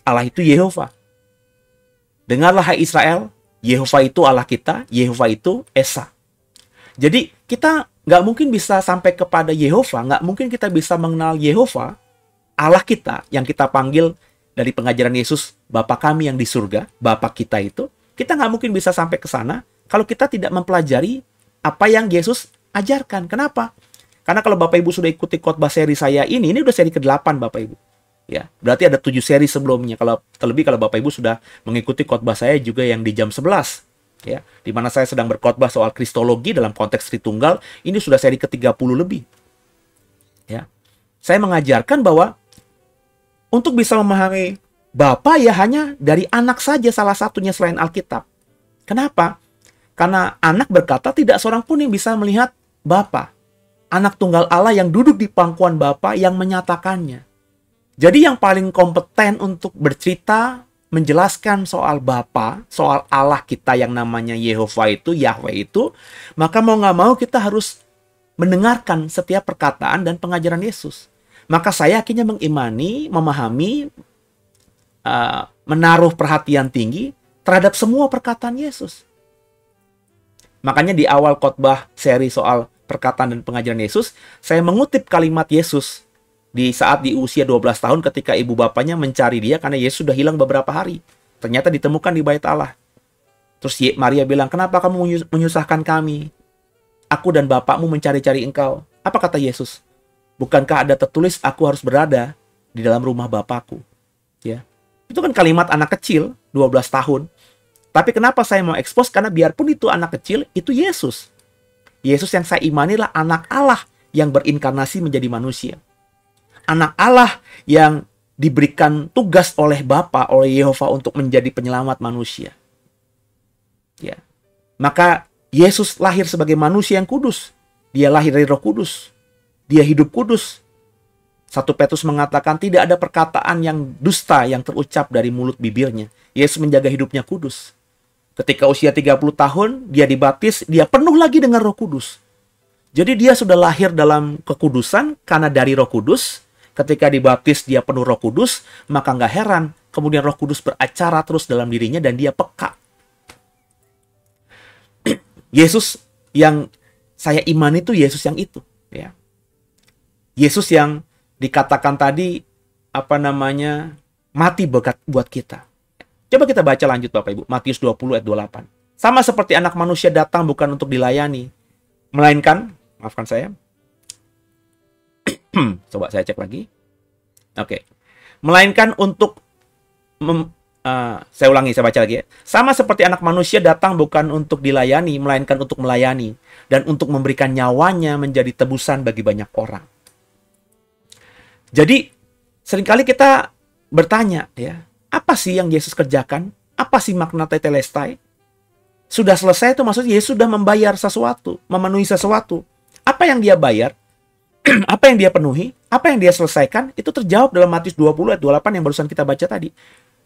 Allah itu Yehova. Dengarlah hai Israel, Yehova itu Allah kita, Yehova itu Esa. Jadi kita nggak mungkin bisa sampai kepada Yehova, nggak mungkin kita bisa mengenal Yehova, Allah kita yang kita panggil dari pengajaran Yesus, Bapa kami yang di surga, Bapa kita itu, kita nggak mungkin bisa sampai ke sana kalau kita tidak mempelajari apa yang Yesus ajarkan. Kenapa? Karena kalau Bapak Ibu sudah ikuti khotbah seri saya ini udah seri ke-8 Bapak Ibu. Ya, berarti ada 7 seri sebelumnya. Terlebih kalau Bapak Ibu sudah mengikuti khotbah saya juga yang di jam 11, ya, di mana saya sedang berkhotbah soal kristologi dalam konteks Tritunggal, ini sudah seri ke-30 lebih. Ya. Saya mengajarkan bahwa untuk bisa memahami Bapa ya hanya dari anak saja salah satunya selain Alkitab. Kenapa? Karena anak berkata tidak seorang pun yang bisa melihat Bapa. Anak tunggal Allah yang duduk di pangkuan Bapa yang menyatakannya. Jadi yang paling kompeten untuk bercerita, menjelaskan soal Bapa, soal Allah kita yang namanya Yehova itu, Yahweh itu, maka mau nggak mau kita harus mendengarkan setiap perkataan dan pengajaran Yesus. Maka saya akhirnya mengimani, memahami, menaruh perhatian tinggi terhadap semua perkataan Yesus. Makanya di awal khotbah seri soal perkataan dan pengajaran Yesus, saya mengutip kalimat Yesus di saat di usia 12 tahun ketika ibu bapaknya mencari dia karena Yesus sudah hilang beberapa hari. Ternyata ditemukan di bait Allah. Terus Maria bilang, kenapa kamu menyusahkan kami? Aku dan bapakmu mencari-cari engkau. Apa kata Yesus? Bukankah ada tertulis aku harus berada di dalam rumah bapakku? Ya. Itu kan kalimat anak kecil, 12 tahun. Tapi kenapa saya mau expose? Karena biarpun itu anak kecil, itu Yesus. Yesus yang saya imani adalah anak Allah yang berinkarnasi menjadi manusia. Anak Allah yang diberikan tugas oleh Bapa, oleh Yehova untuk menjadi penyelamat manusia. Ya. Maka Yesus lahir sebagai manusia yang kudus. Dia lahir dari Roh Kudus. Dia hidup kudus. 1 Petrus mengatakan tidak ada perkataan yang dusta yang terucap dari mulut bibirnya. Yesus menjaga hidupnya kudus. Ketika usia 30 tahun, dia dibaptis, dia penuh lagi dengan Roh Kudus. Jadi dia sudah lahir dalam kekudusan karena dari Roh Kudus. Ketika dibaptis dia penuh Roh Kudus, maka nggak heran kemudian Roh Kudus beracara terus dalam dirinya dan dia peka. Yesus yang saya imani itu Yesus yang itu, ya. Yesus yang dikatakan tadi mati buat kita. Coba kita baca lanjut Bapak Ibu, Matius 20 ayat 28. Sama seperti anak manusia datang bukan untuk dilayani, melainkan, maafkan saya. Coba saya cek lagi. Oke. Melainkan untuk saya ulangi, saya baca lagi ya. Sama seperti anak manusia datang bukan untuk dilayani, melainkan untuk melayani dan untuk memberikan nyawanya menjadi tebusan bagi banyak orang. Jadi seringkali kita bertanya, ya, apa sih yang Yesus kerjakan? Apa sih makna tetelestai? Sudah selesai itu maksudnya Yesus sudah membayar sesuatu, memenuhi sesuatu. Apa yang dia bayar? Apa yang dia penuhi, apa yang dia selesaikan, itu terjawab dalam Matius 20 ayat 28 yang barusan kita baca tadi.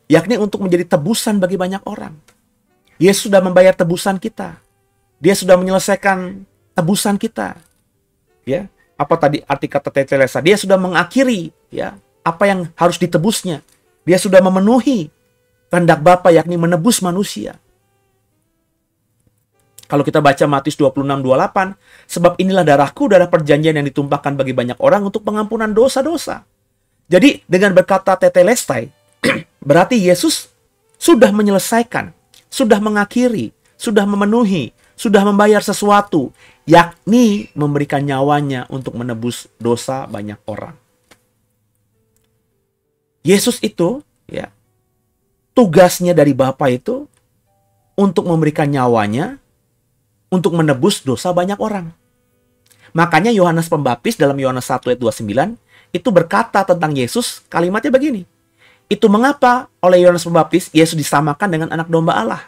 Yakni untuk menjadi tebusan bagi banyak orang. Yesus sudah membayar tebusan kita. Dia sudah menyelesaikan tebusan kita. Ya, apa tadi arti kata tetelestai? Dia sudah mengakhiri ya apa yang harus ditebusnya. Dia sudah memenuhi kehendak Bapa, yakni menebus manusia. Kalau kita baca Matius 26:28, sebab inilah darahku, darah perjanjian yang ditumpahkan bagi banyak orang untuk pengampunan dosa-dosa. Jadi dengan berkata tetelestai, berarti Yesus sudah menyelesaikan, sudah mengakhiri, sudah memenuhi, sudah membayar sesuatu, yakni memberikan nyawanya untuk menebus dosa banyak orang. Yesus itu, ya, tugasnya dari Bapa itu untuk memberikan nyawanya untuk menebus dosa banyak orang. Makanya Yohanes Pembaptis dalam Yohanes 1 ayat 29 itu berkata tentang Yesus, kalimatnya begini. Itu mengapa oleh Yohanes Pembaptis Yesus disamakan dengan anak domba Allah.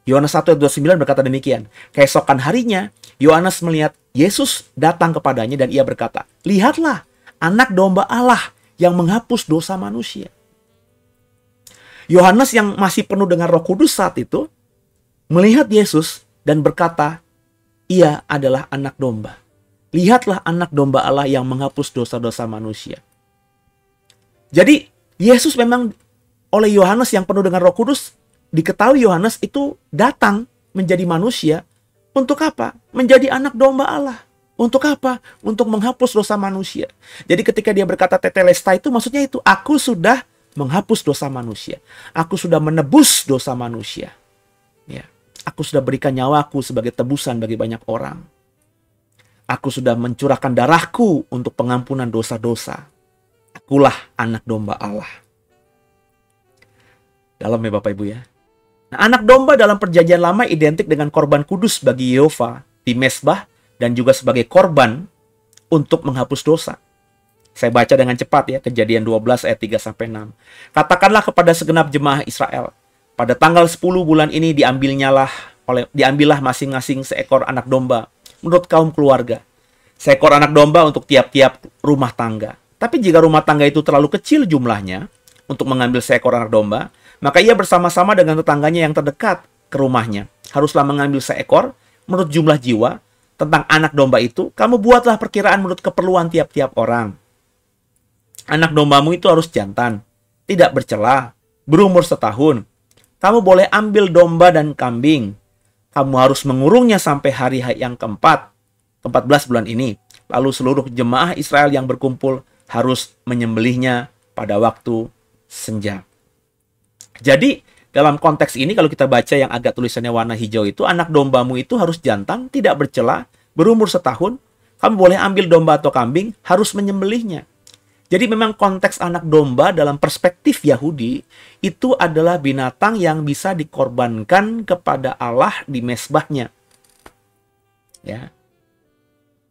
Yohanes 1 ayat 29 berkata demikian. Keesokan harinya Yohanes melihat Yesus datang kepadanya dan ia berkata, lihatlah anak domba Allah yang menghapus dosa manusia. Yohanes yang masih penuh dengan Roh Kudus saat itu melihat Yesus dan berkata, ia adalah anak domba. Lihatlah anak domba Allah yang menghapus dosa-dosa manusia. Jadi Yesus memang oleh Yohanes yang penuh dengan Roh Kudus, diketahui Yohanes itu datang menjadi manusia. Untuk apa? Menjadi anak domba Allah. Untuk apa? Untuk menghapus dosa manusia. Jadi ketika dia berkata tetelestai itu maksudnya itu, aku sudah menghapus dosa manusia. Aku sudah menebus dosa manusia. Ya. Aku sudah berikan nyawaku sebagai tebusan bagi banyak orang. Aku sudah mencurahkan darahku untuk pengampunan dosa-dosa. Akulah anak domba Allah. Dalam ya Bapak Ibu ya. Nah, anak domba dalam perjanjian lama identik dengan korban kudus bagi Yehova di mezbah dan juga sebagai korban untuk menghapus dosa. Saya baca dengan cepat ya, Kejadian 12 ayat 3-6. Katakanlah kepada segenap jemaah Israel, pada tanggal 10 bulan ini diambillah masing-masing seekor anak domba menurut kaum keluarga. Seekor anak domba untuk tiap-tiap rumah tangga. Tapi jika rumah tangga itu terlalu kecil jumlahnya untuk mengambil seekor anak domba, maka ia bersama-sama dengan tetangganya yang terdekat ke rumahnya. Haruslah mengambil seekor menurut jumlah jiwa tentang anak domba itu. Kamu buatlah perkiraan menurut keperluan tiap-tiap orang. Anak dombamu itu harus jantan, tidak bercela, berumur setahun. Kamu boleh ambil domba dan kambing. Kamu harus mengurungnya sampai hari yang ke-14 bulan ini. Lalu seluruh jemaah Israel yang berkumpul harus menyembelihnya pada waktu senja. Jadi dalam konteks ini kalau kita baca yang agak tulisannya warna hijau itu, anak dombamu itu harus jantan, tidak bercela, berumur setahun. Kamu boleh ambil domba atau kambing, harus menyembelihnya. Jadi memang konteks anak domba dalam perspektif Yahudi itu adalah binatang yang bisa dikorbankan kepada Allah di mezbahnya. Ya.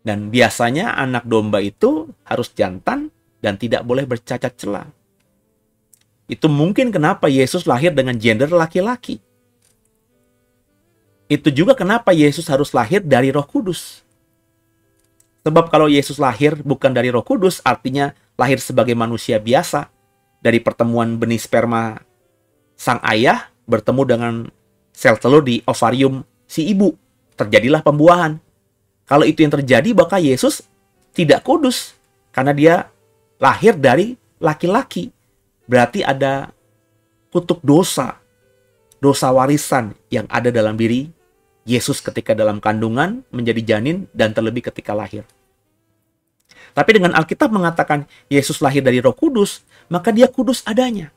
Dan biasanya anak domba itu harus jantan dan tidak boleh bercacat cela. Itu mungkin kenapa Yesus lahir dengan gender laki-laki. Itu juga kenapa Yesus harus lahir dari Roh Kudus. Sebab kalau Yesus lahir bukan dari Roh Kudus, artinya lahir sebagai manusia biasa. Dari pertemuan benih sperma sang ayah bertemu dengan sel telur di ovarium si ibu. Terjadilah pembuahan. Kalau itu yang terjadi, maka Yesus tidak kudus. Karena dia lahir dari laki-laki. Berarti ada kutuk dosa. Dosa warisan yang ada dalam diri Yesus ketika dalam kandungan, menjadi janin, dan terlebih ketika lahir. Tapi dengan Alkitab mengatakan Yesus lahir dari Roh Kudus, maka dia kudus adanya.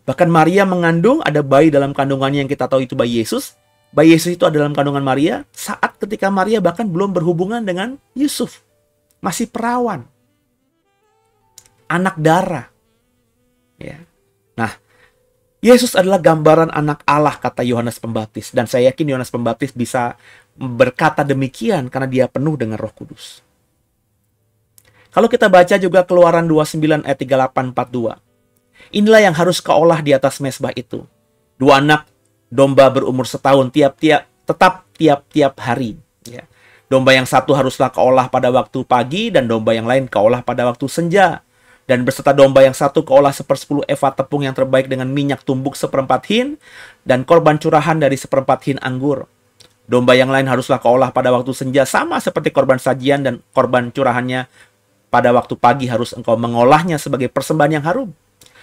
Bahkan Maria mengandung, ada bayi dalam kandungannya yang kita tahu itu bayi Yesus. Bayi Yesus itu ada dalam kandungan Maria saat ketika Maria bahkan belum berhubungan dengan Yusuf. Masih perawan. Anak darah. Ya. Nah, Yesus adalah gambaran anak Allah, kata Yohanes Pembaptis. Dan saya yakin Yohanes Pembaptis bisa berkata demikian karena dia penuh dengan Roh Kudus. Kalau kita baca juga Keluaran 29 ayat 38-42. Inilah yang harus kau olah di atas mezbah itu. 2 anak domba berumur setahun tetap tiap-tiap hari. Ya. Domba yang satu haruslah kau olah pada waktu pagi dan domba yang lain kau olah pada waktu senja. Dan berserta domba yang satu kau olah 1/10 eva tepung yang terbaik dengan minyak tumbuk 1/4 hin dan korban curahan dari 1/4 hin anggur. Domba yang lain haruslah kau olah pada waktu senja sama seperti korban sajian dan korban curahannya pada waktu pagi harus engkau mengolahnya sebagai persembahan yang harum.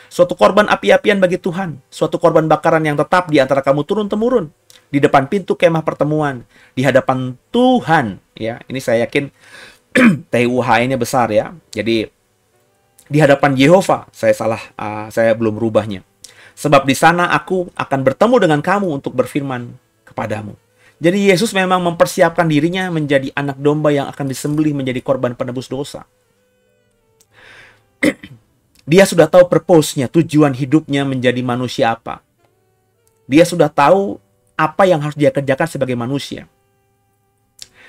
Suatu korban api-apian bagi Tuhan, suatu korban bakaran yang tetap di antara kamu turun-temurun, di depan pintu kemah pertemuan, di hadapan Tuhan. Ya, ini saya yakin TUH-nya besar ya. Jadi di hadapan Yehova, saya belum rubahnya. Sebab di sana aku akan bertemu dengan kamu untuk berfirman kepadamu. Jadi Yesus memang mempersiapkan dirinya menjadi anak domba yang akan disembelih menjadi korban penebus dosa. Dia sudah tahu purpose-nya, tujuan hidupnya menjadi manusia apa. Dia sudah tahu apa yang harus dia kerjakan sebagai manusia.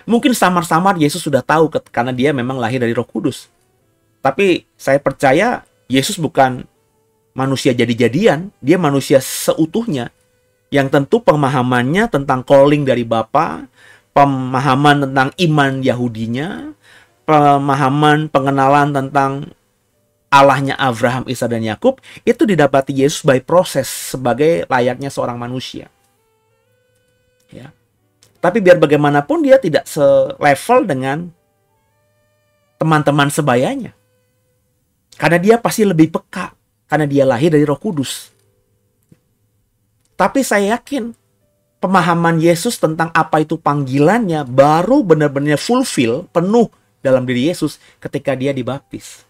Mungkin samar-samar Yesus sudah tahu karena dia memang lahir dari Roh Kudus. Tapi saya percaya Yesus bukan manusia jadi-jadian, dia manusia seutuhnya. Yang tentu pemahamannya tentang calling dari Bapa, pemahaman tentang iman Yahudinya, pemahaman pengenalan tentang Allahnya Abraham, Ishak, dan Yakub, itu didapati Yesus by proses sebagai layaknya seorang manusia. Ya. Tapi biar bagaimanapun dia tidak selevel dengan teman-teman sebayanya. Karena dia pasti lebih peka, karena dia lahir dari Roh Kudus. Tapi saya yakin pemahaman Yesus tentang apa itu panggilannya baru benar-benar fulfill, penuh dalam diri Yesus ketika dia dibaptis.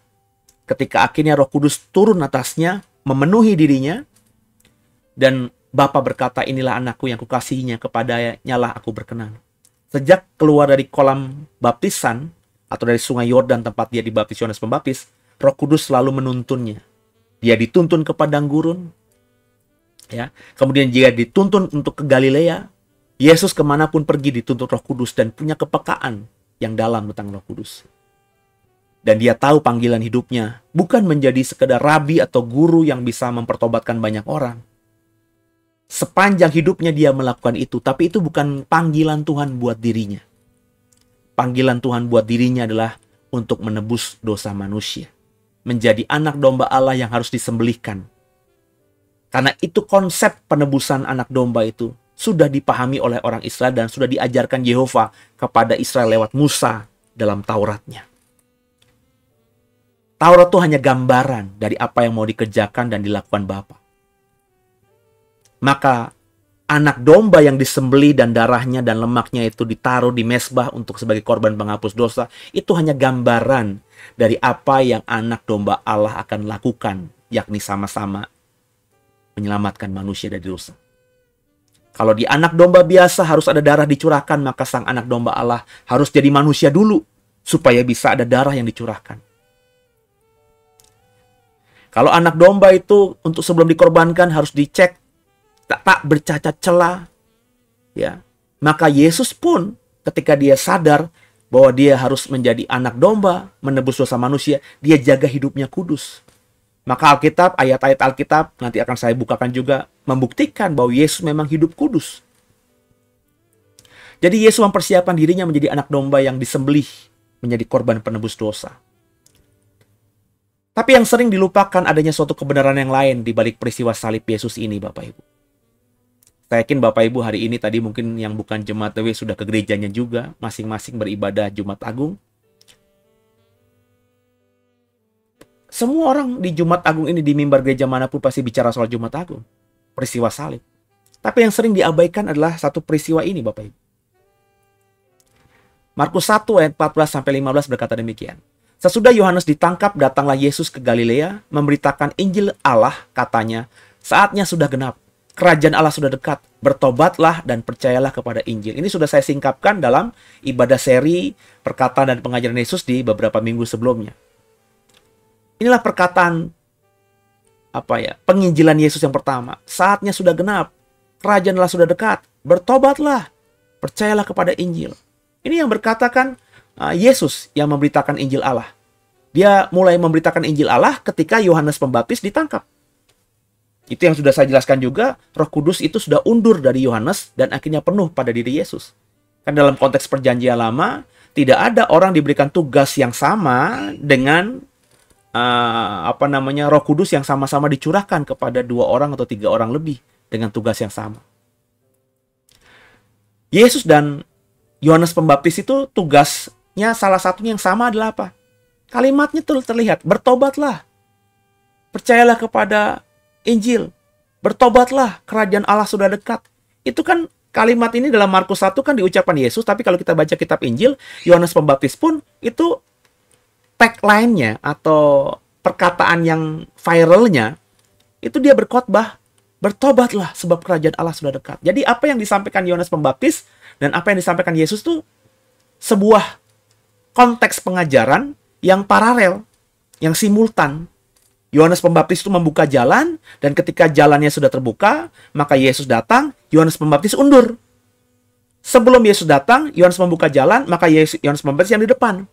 Ketika akhirnya Roh Kudus turun atasnya, memenuhi dirinya, dan Bapa berkata, inilah anakku yang kukasihinya, kepadanya lah aku berkenan. Sejak keluar dari kolam baptisan, atau dari sungai Yordan tempat dia dibaptis Yohanes Pembaptis, Roh Kudus selalu menuntunnya. Dia dituntun ke padang gurun, ya. Kemudian dia dituntun untuk ke Galilea. Yesus kemanapun pergi dituntun Roh Kudus dan punya kepekaan yang dalam tentang Roh Kudus. Dan dia tahu panggilan hidupnya bukan menjadi sekedar rabi atau guru yang bisa mempertobatkan banyak orang. Sepanjang hidupnya dia melakukan itu, tapi itu bukan panggilan Tuhan buat dirinya. Panggilan Tuhan buat dirinya adalah untuk menebus dosa manusia. Menjadi anak domba Allah yang harus disembelihkan. Karena itu konsep penebusan anak domba itu sudah dipahami oleh orang Israel dan sudah diajarkan Yehova kepada Israel lewat Musa dalam Tauratnya. Taurat itu hanya gambaran dari apa yang mau dikerjakan dan dilakukan Bapa. Maka anak domba yang disembelih dan darahnya dan lemaknya itu ditaruh di mezbah untuk sebagai korban penghapus dosa, itu hanya gambaran dari apa yang anak domba Allah akan lakukan, yakni sama-sama menyelamatkan manusia dari dosa. Kalau di anak domba biasa harus ada darah dicurahkan, maka sang anak domba Allah harus jadi manusia dulu supaya bisa ada darah yang dicurahkan. Kalau anak domba itu untuk sebelum dikorbankan harus dicek tak bercacat celah, ya. Maka Yesus pun ketika dia sadar bahwa dia harus menjadi anak domba, menebus dosa manusia, dia jaga hidupnya kudus. Maka Alkitab, ayat-ayat Alkitab nanti akan saya bukakan juga membuktikan bahwa Yesus memang hidup kudus. Jadi Yesus mempersiapkan dirinya menjadi anak domba yang disembelih menjadi korban penebus dosa. Tapi yang sering dilupakan adanya suatu kebenaran yang lain di balik peristiwa salib Yesus ini, Bapak Ibu. Saya yakin Bapak Ibu hari ini tadi mungkin yang bukan jemaat TW sudah ke gerejanya juga, masing-masing beribadah Jumat Agung. Semua orang di Jumat Agung ini di mimbar gereja manapun pasti bicara soal Jumat Agung, peristiwa salib. Tapi yang sering diabaikan adalah satu peristiwa ini, Bapak Ibu. Markus 1 ayat 14-15 berkata demikian. Sesudah Yohanes ditangkap, datanglah Yesus ke Galilea, memberitakan Injil Allah, katanya, saatnya sudah genap, kerajaan Allah sudah dekat, bertobatlah dan percayalah kepada Injil. Ini sudah saya singkapkan dalam ibadah seri perkataan dan pengajaran Yesus di beberapa minggu sebelumnya. Inilah perkataan penginjilan Yesus yang pertama. Saatnya sudah genap, kerajaan Allah sudah dekat, bertobatlah, percayalah kepada Injil. Ini yang berkatakan Yesus yang memberitakan Injil Allah. Dia mulai memberitakan Injil Allah ketika Yohanes Pembaptis ditangkap. Itu yang sudah saya jelaskan juga, Roh Kudus itu sudah undur dari Yohanes dan akhirnya penuh pada diri Yesus. Kan dalam konteks perjanjian lama, tidak ada orang diberikan tugas yang sama dengan Roh Kudus yang sama-sama dicurahkan kepada 2 orang atau 3 orang lebih dengan tugas yang sama. Yesus dan Yohanes Pembaptis itu tugasnya salah satunya yang sama adalah apa? Kalimatnya tuh terlihat, bertobatlah. percayalah kepada Injil. Bertobatlah, kerajaan Allah sudah dekat. Itu kan kalimat ini dalam Markus 1 kan diucapkan Yesus, tapi kalau kita baca kitab Injil, Yohanes Pembaptis pun itu tagline-nya atau perkataan yang viralnya, itu dia berkhotbah, bertobatlah sebab kerajaan Allah sudah dekat. Jadi apa yang disampaikan Yohanes Pembaptis dan apa yang disampaikan Yesus itu sebuah konteks pengajaran yang paralel, yang simultan. Yohanes Pembaptis itu membuka jalan, dan ketika jalannya sudah terbuka, maka Yesus datang, Yohanes Pembaptis undur. Sebelum Yesus datang, Yohanes membuka jalan, maka Yohanes Pembaptis yang di depan.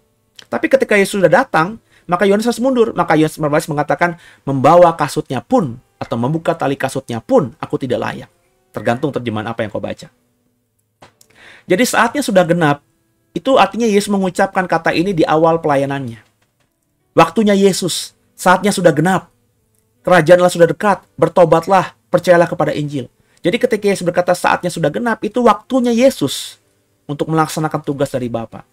Tapi ketika Yesus sudah datang, maka Yohanes harus mundur. Maka Yohanes Pembaptis mengatakan, membawa kasutnya pun, atau membuka tali kasutnya pun, aku tidak layak. Tergantung terjemahan apa yang kau baca. Jadi saatnya sudah genap, itu artinya Yesus mengucapkan kata ini di awal pelayanannya. Waktunya Yesus, saatnya sudah genap. Kerajaan Allah sudah dekat. Bertobatlah, percayalah kepada Injil. Jadi ketika Yesus berkata saatnya sudah genap, itu waktunya Yesus untuk melaksanakan tugas dari Bapa.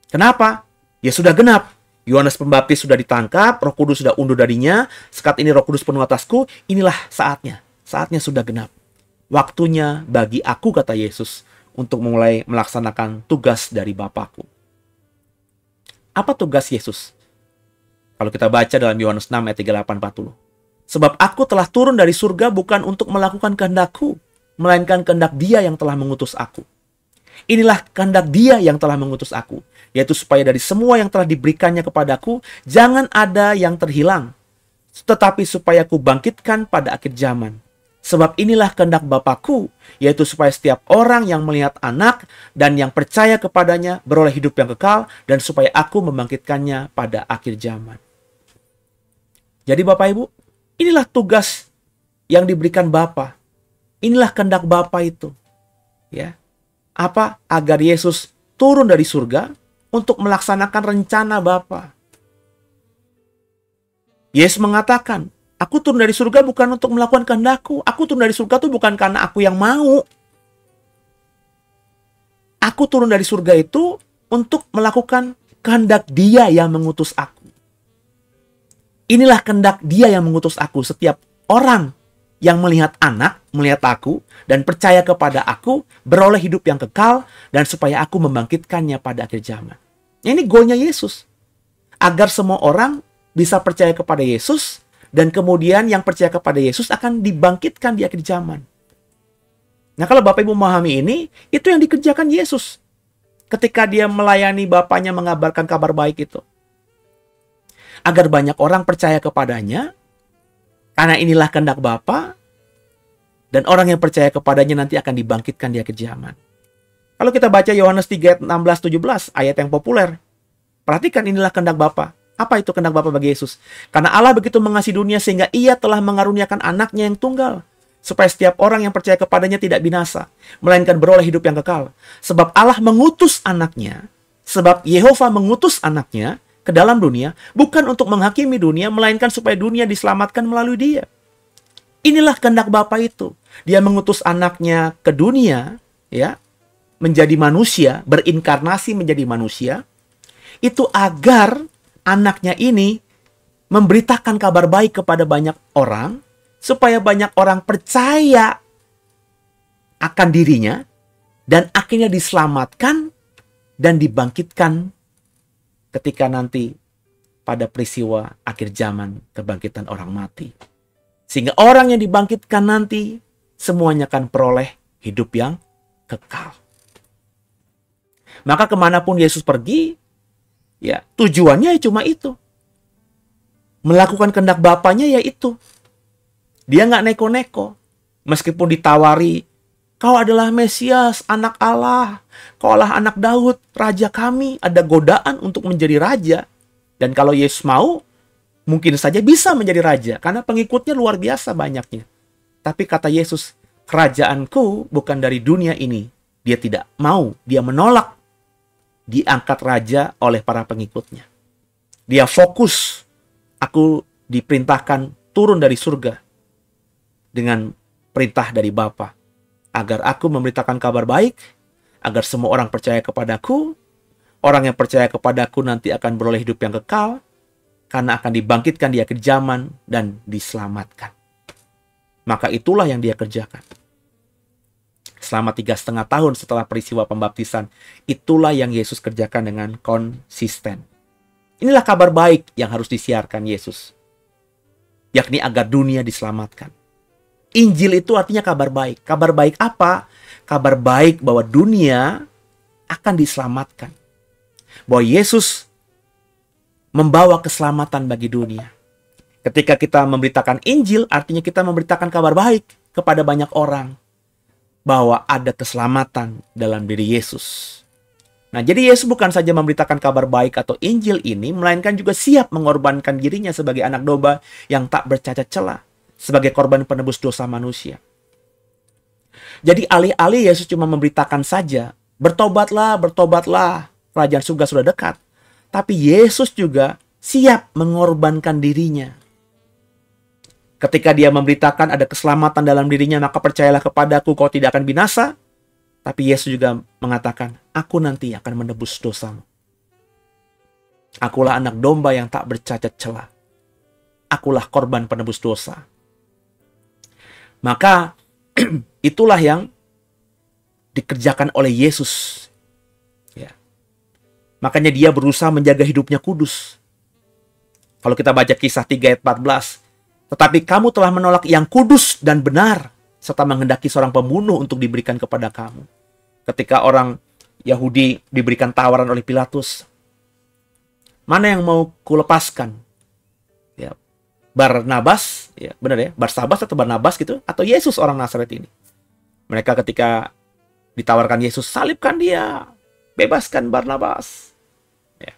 Kenapa? Ya sudah genap. Yohanes Pembaptis sudah ditangkap, Roh Kudus sudah undur darinya. Sekat ini Roh Kudus penuh atasku. Inilah saatnya. Saatnya sudah genap. Waktunya bagi aku, kata Yesus, untuk mulai melaksanakan tugas dari Bapakku. Apa tugas Yesus? Kalau kita baca dalam Yohanes 6 ayat 38-40. Sebab aku telah turun dari surga bukan untuk melakukan kehendakku, melainkan kehendak Dia yang telah mengutus aku. Inilah kehendak Dia yang telah mengutus aku, yaitu supaya dari semua yang telah diberikannya kepadaku, jangan ada yang terhilang, tetapi supaya aku bangkitkan pada akhir zaman. Sebab inilah kehendak Bapakku, yaitu supaya setiap orang yang melihat Anak dan yang percaya kepadanya beroleh hidup yang kekal, dan supaya aku membangkitkannya pada akhir zaman. Jadi Bapak Ibu, inilah tugas yang diberikan Bapa. Inilah kehendak Bapa itu. Ya. Apa? Agar Yesus turun dari surga untuk melaksanakan rencana Bapa. Yesus mengatakan, aku turun dari surga bukan untuk melakukan kehendakku. Aku turun dari surga itu bukan karena aku yang mau. Aku turun dari surga itu untuk melakukan kehendak Dia yang mengutus aku. Inilah kehendak Dia yang mengutus aku. Setiap orang yang melihat Anak, melihat aku, dan percaya kepada aku, beroleh hidup yang kekal, dan supaya aku membangkitkannya pada akhir zaman. Ini goalnya Yesus. Agar semua orang bisa percaya kepada Yesus, dan kemudian yang percaya kepada Yesus akan dibangkitkan di akhir zaman. Nah, kalau Bapak Ibu memahami ini, itu yang dikerjakan Yesus ketika Dia melayani Bapaknya mengabarkan kabar baik itu. Agar banyak orang percaya kepadanya, karena inilah kehendak Bapa, dan orang yang percaya kepadanya nanti akan dibangkitkan di akhir zaman. Kalau kita baca Yohanes 3 ayat 16-17, ayat yang populer, perhatikan inilah kehendak Bapa. Apa itu kehendak Bapa bagi Yesus? Karena Allah begitu mengasihi dunia sehingga Ia telah mengaruniakan Anaknya yang tunggal, supaya setiap orang yang percaya kepadanya tidak binasa, melainkan beroleh hidup yang kekal. Sebab Allah mengutus Anaknya, sebab Yehova mengutus Anaknya ke dalam dunia, bukan untuk menghakimi dunia, melainkan supaya dunia diselamatkan melalui Dia. Inilah kehendak Bapa itu. Dia mengutus Anaknya ke dunia, ya, menjadi manusia, berinkarnasi menjadi manusia, itu agar Anaknya ini memberitakan kabar baik kepada banyak orang, supaya banyak orang percaya akan dirinya, dan akhirnya diselamatkan dan dibangkitkan ketika nanti pada peristiwa akhir zaman kebangkitan orang mati. Sehingga orang yang dibangkitkan nanti semuanya akan peroleh hidup yang kekal. Maka kemanapun Yesus pergi, ya tujuannya cuma itu. Melakukan kehendak Bapanya ya itu. Dia nggak neko-neko. Meskipun ditawari, kau adalah Mesias, anak Allah. Kau adalah anak Daud, raja kami. Ada godaan untuk menjadi raja. Dan kalau Yesus mau, mungkin saja bisa menjadi raja. Karena pengikutnya luar biasa banyaknya. Tapi kata Yesus, kerajaanku bukan dari dunia ini. Dia tidak mau, dia menolak diangkat raja oleh para pengikutnya. Dia fokus, aku diperintahkan turun dari surga dengan perintah dari Bapa, agar aku memberitakan kabar baik, agar semua orang percaya kepadaku. Orang yang percaya kepadaku nanti akan beroleh hidup yang kekal, karena akan dibangkitkan dia ke zaman dan diselamatkan. Maka itulah yang dia kerjakan. Selama 3,5 tahun setelah peristiwa pembaptisan, itulah yang Yesus kerjakan dengan konsisten. Inilah kabar baik yang harus disiarkan Yesus, yakni agar dunia diselamatkan. Injil itu artinya kabar baik. Kabar baik apa? Kabar baik bahwa dunia akan diselamatkan. Bahwa Yesus membawa keselamatan bagi dunia. Ketika kita memberitakan Injil, artinya kita memberitakan kabar baik kepada banyak orang bahwa ada keselamatan dalam diri Yesus. Nah, jadi Yesus bukan saja memberitakan kabar baik atau Injil ini, melainkan juga siap mengorbankan dirinya sebagai anak domba yang tak bercacat celah, sebagai korban penebus dosa manusia. Jadi alih-alih Yesus cuma memberitakan saja, bertobatlah, bertobatlah, kerajaan surga sudah dekat. Tapi Yesus juga siap mengorbankan dirinya. Ketika dia memberitakan ada keselamatan dalam dirinya, maka percayalah kepadaku, kau tidak akan binasa. Tapi Yesus juga mengatakan, aku nanti akan menebus dosamu. Akulah anak domba yang tak bercacat celah. Akulah korban penebus dosa. Maka itulah yang dikerjakan oleh Yesus. Ya. Makanya dia berusaha menjaga hidupnya kudus. Kalau kita baca Kisah 3 ayat 14, tetapi kamu telah menolak yang kudus dan benar, serta menghendaki seorang pembunuh untuk diberikan kepada kamu. Ketika orang Yahudi diberikan tawaran oleh Pilatus, mana yang mau kulepaskan? Ya, Barnabas, ya benar ya, Barsabas atau Barnabas gitu, atau Yesus orang Nazaret ini. Mereka ketika ditawarkan Yesus, salibkan dia, bebaskan Barnabas. Ya.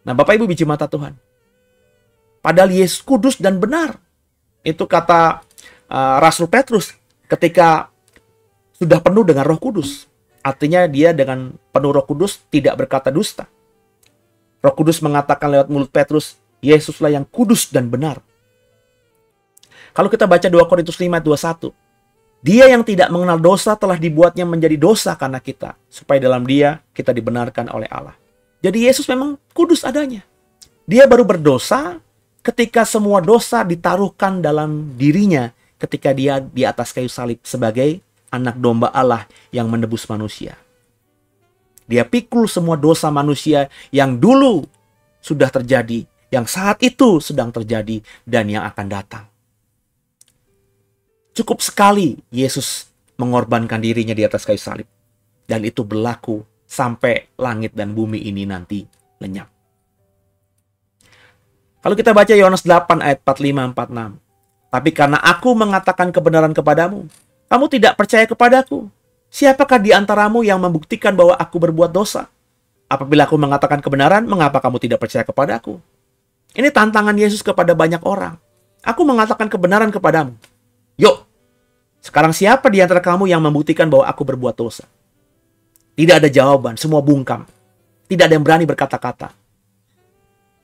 Nah, Bapak Ibu biji mata Tuhan, padahal Yesus kudus dan benar. Itu kata Rasul Petrus ketika sudah penuh dengan Roh Kudus. Artinya dia dengan penuh Roh Kudus tidak berkata dusta. Roh Kudus mengatakan lewat mulut Petrus, Yesuslah yang kudus dan benar. Kalau kita baca 2 Korintus 5 ayat 21, dia yang tidak mengenal dosa telah dibuatnya menjadi dosa karena kita, supaya dalam dia kita dibenarkan oleh Allah. Jadi Yesus memang kudus adanya. Dia baru berdosa ketika semua dosa ditaruhkan dalam dirinya, ketika dia di atas kayu salib sebagai anak domba Allah yang menebus manusia. Dia pikul semua dosa manusia yang dulu sudah terjadi, yang saat itu sedang terjadi, dan yang akan datang. Cukup sekali Yesus mengorbankan dirinya di atas kayu salib. Dan itu berlaku sampai langit dan bumi ini nanti lenyap. Kalau kita baca Yohanes 8 ayat 45-46. Tapi karena aku mengatakan kebenaran kepadamu, kamu tidak percaya kepadaku. Siapakah di antaramu yang membuktikan bahwa aku berbuat dosa? Apabila aku mengatakan kebenaran, mengapa kamu tidak percaya kepadaku? Ini tantangan Yesus kepada banyak orang. Aku mengatakan kebenaran kepadamu. Yuk, sekarang siapa di antara kamu yang membuktikan bahwa aku berbuat dosa? Tidak ada jawaban, semua bungkam. Tidak ada yang berani berkata-kata.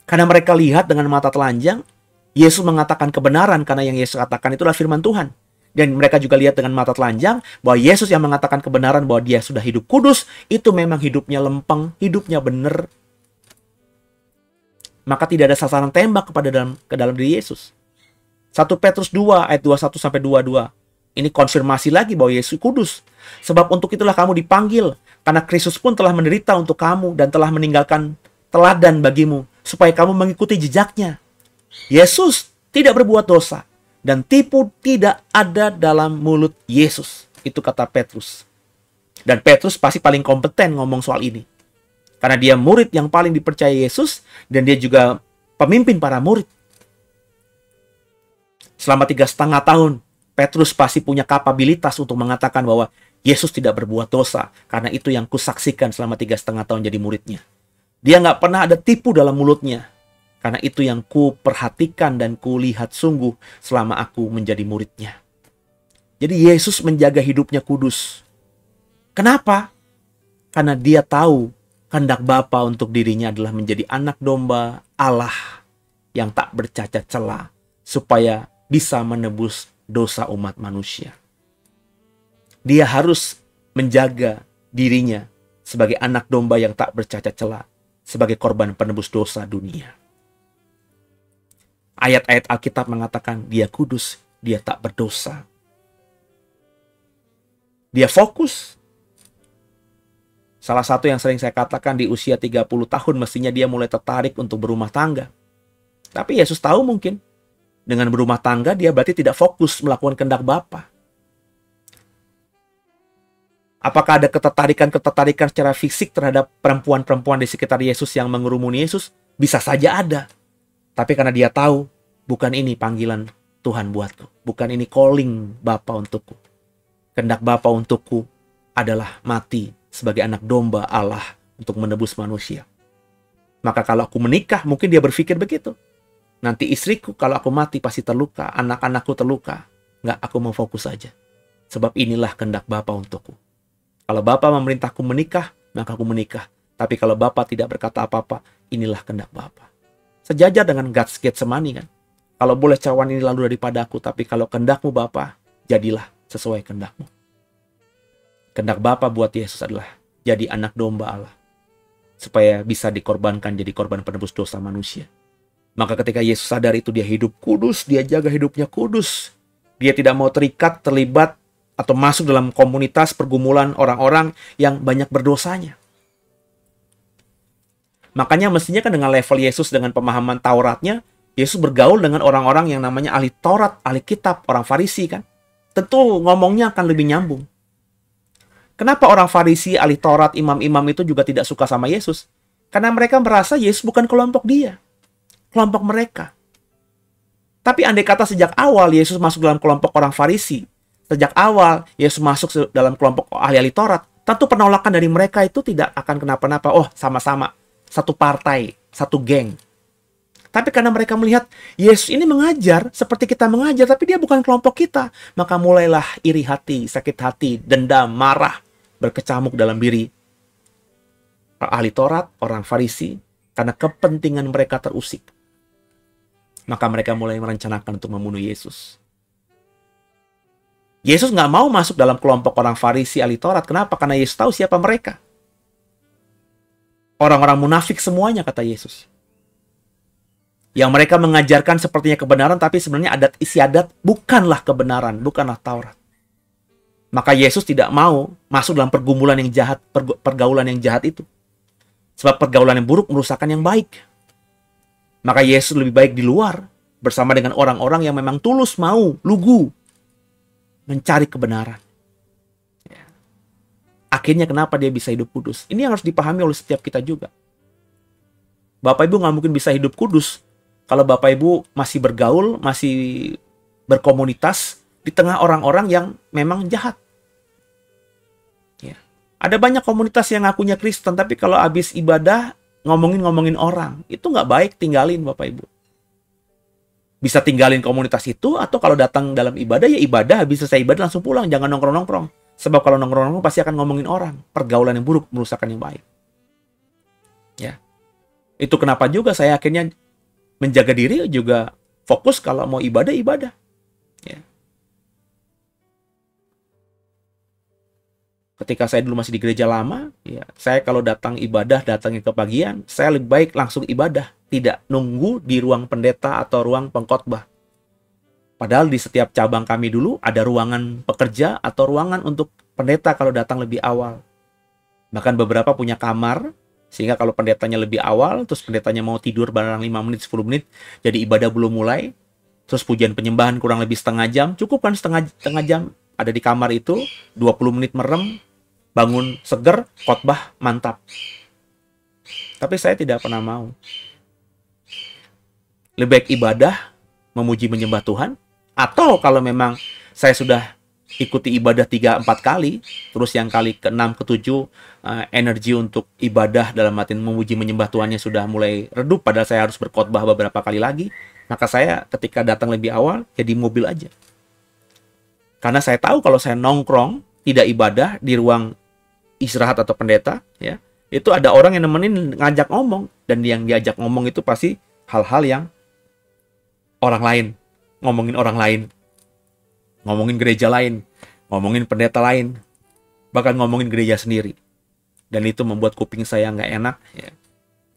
Karena mereka lihat dengan mata telanjang, Yesus mengatakan kebenaran karena yang Yesus katakan itulah firman Tuhan. Dan mereka juga lihat dengan mata telanjang bahwa Yesus yang mengatakan kebenaran bahwa dia sudah hidup kudus, itu memang hidupnya lempeng, hidupnya benar. Maka tidak ada sasaran tembak ke dalam diri Yesus. 1 Petrus 2 ayat 21-22. Ini konfirmasi lagi bahwa Yesus kudus. Sebab untuk itulah kamu dipanggil, karena Kristus pun telah menderita untuk kamu dan telah meninggalkan teladan bagimu, supaya kamu mengikuti jejaknya. Yesus tidak berbuat dosa, dan tipu tidak ada dalam mulut Yesus. Itu kata Petrus. Dan Petrus pasti paling kompeten ngomong soal ini. Karena dia murid yang paling dipercaya Yesus, dan dia juga pemimpin para murid. Selama 3,5 tahun, Petrus pasti punya kapabilitas untuk mengatakan bahwa Yesus tidak berbuat dosa. Karena itu yang kusaksikan selama 3,5 tahun jadi muridnya. Dia nggak pernah ada tipu dalam mulutnya. Karena itu yang ku perhatikan dan ku lihat sungguh selama aku menjadi muridnya. Jadi Yesus menjaga hidupnya kudus. Kenapa? Karena dia tahu kehendak Bapa untuk dirinya adalah menjadi anak domba Allah yang tak bercacat celah, supaya bisa menebus dosa umat manusia. Dia harus menjaga dirinya sebagai anak domba yang tak bercacat celah, sebagai korban penebus dosa dunia. ayat-ayat Alkitab mengatakan dia kudus, dia tak berdosa. Dia fokus. Salah satu yang sering saya katakan, di usia 30 tahun mestinya dia mulai tertarik untuk berumah tangga. Tapi Yesus tahu mungkin dengan berumah tangga dia berarti tidak fokus melakukan kehendak Bapa. Apakah ada ketertarikan secara fisik terhadap perempuan-perempuan di sekitar Yesus yang mengerumuni Yesus? Bisa saja ada. Tapi karena dia tahu, bukan ini panggilan Tuhan buatku. Bukan ini calling Bapa untukku. Kehendak Bapa untukku adalah mati sebagai anak domba Allah untuk menebus manusia. Maka kalau aku menikah, mungkin dia berpikir begitu. Nanti istriku kalau aku mati pasti terluka, anak-anakku terluka. Nggak, aku mau fokus saja. Sebab inilah kehendak Bapa untukku. Kalau Bapa memerintahku menikah, maka aku menikah. Tapi kalau Bapa tidak berkata apa-apa, inilah kehendak Bapa. Sejajar dengan God's Getsemani kan. Kalau boleh cawan ini lalu daripadaku, tapi kalau kehendakmu Bapa, jadilah sesuai kehendakmu. Kehendak Bapa buat Yesus adalah jadi anak domba Allah. Supaya bisa dikorbankan jadi korban penebus dosa manusia. Maka ketika Yesus sadar itu, dia hidup kudus, dia jaga hidupnya kudus. Dia tidak mau terikat, terlibat, atau masuk dalam komunitas pergumulan orang-orang yang banyak berdosanya. Makanya mestinya kan dengan level Yesus, dengan pemahaman Tauratnya, Yesus bergaul dengan orang-orang yang namanya ahli Taurat, ahli kitab, orang Farisi kan. Tentu ngomongnya akan lebih nyambung. Kenapa orang Farisi, ahli Taurat, imam-imam itu juga tidak suka sama Yesus? Karena mereka merasa Yesus bukan kelompok dia. Kelompok mereka. Tapi andai kata sejak awal Yesus masuk dalam kelompok orang Farisi, sejak awal Yesus masuk dalam kelompok ahli-ahli Taurat, tentu penolakan dari mereka itu tidak akan kenapa-napa. Oh, sama-sama. Satu partai, satu geng. Tapi karena mereka melihat Yesus ini mengajar seperti kita mengajar, tapi dia bukan kelompok kita. Maka mulailah iri hati, sakit hati, dendam, marah, berkecamuk dalam diri ahli Taurat, orang Farisi, karena kepentingan mereka terusik. Maka mereka mulai merencanakan untuk membunuh Yesus. Yesus nggak mau masuk dalam kelompok orang Farisi, ahli Taurat. Kenapa? Karena Yesus tahu siapa mereka. Orang-orang munafik semuanya, kata Yesus. Yang mereka mengajarkan sepertinya kebenaran, tapi sebenarnya adat istiadat bukanlah kebenaran, bukanlah Taurat. Maka Yesus tidak mau masuk dalam pergumulan yang jahat, pergaulan yang jahat itu. Sebab pergaulan yang buruk merusakkan yang baik. Maka Yesus lebih baik di luar, bersama dengan orang-orang yang memang tulus mau, lugu, mencari kebenaran. Ya. Akhirnya kenapa dia bisa hidup kudus? Ini yang harus dipahami oleh setiap kita juga. Bapak Ibu nggak mungkin bisa hidup kudus kalau Bapak Ibu masih bergaul, masih berkomunitas di tengah orang-orang yang memang jahat. Ya. Ada banyak komunitas yang ngakunya Kristen, tapi kalau habis ibadah ngomongin orang, itu nggak baik, tinggalin Bapak Ibu. Bisa tinggalin komunitas itu, atau kalau datang dalam ibadah, ya ibadah, habis selesai ibadah langsung pulang, jangan nongkrong-nongkrong. Sebab kalau nongkrong-nongkrong pasti akan ngomongin orang, pergaulan yang buruk merusakkan yang baik. Ya. Itu kenapa juga saya akhirnya menjaga diri, juga fokus kalau mau ibadah. Ya. Ketika saya dulu masih di gereja lama, ya, saya kalau datang ibadah, datangnya ke pagian, saya lebih baik langsung ibadah. Tidak nunggu di ruang pendeta atau ruang pengkhotbah. Padahal di setiap cabang kami dulu ada ruangan pekerja atau ruangan untuk pendeta kalau datang lebih awal. Bahkan beberapa punya kamar, sehingga kalau pendetanya lebih awal, terus pendetanya mau tidur barang 5 menit, 10 menit, jadi ibadah belum mulai, terus pujian penyembahan kurang lebih setengah jam, cukup kan setengah jam ada di kamar itu, 20 menit merem, bangun seger, khotbah mantap. Tapi saya tidak pernah mau. Lebih baik ibadah, memuji menyembah Tuhan, atau kalau memang saya sudah ikuti ibadah 3-4 kali, terus yang kali ke-6, ke-7, energi untuk ibadah dalam arti memuji menyembah Tuhannya sudah mulai redup, padahal saya harus berkhotbah beberapa kali lagi, maka saya ketika datang lebih awal, ya di mobil aja. Karena saya tahu kalau saya nongkrong, tidak ibadah di ruang istirahat atau pendeta, ya, itu ada orang yang nemenin ngajak ngomong, dan yang diajak ngomong itu pasti hal-hal yang orang lain, ngomongin orang lain, ngomongin gereja lain, ngomongin pendeta lain, bahkan ngomongin gereja sendiri. Dan itu membuat kuping saya nggak enak, ya,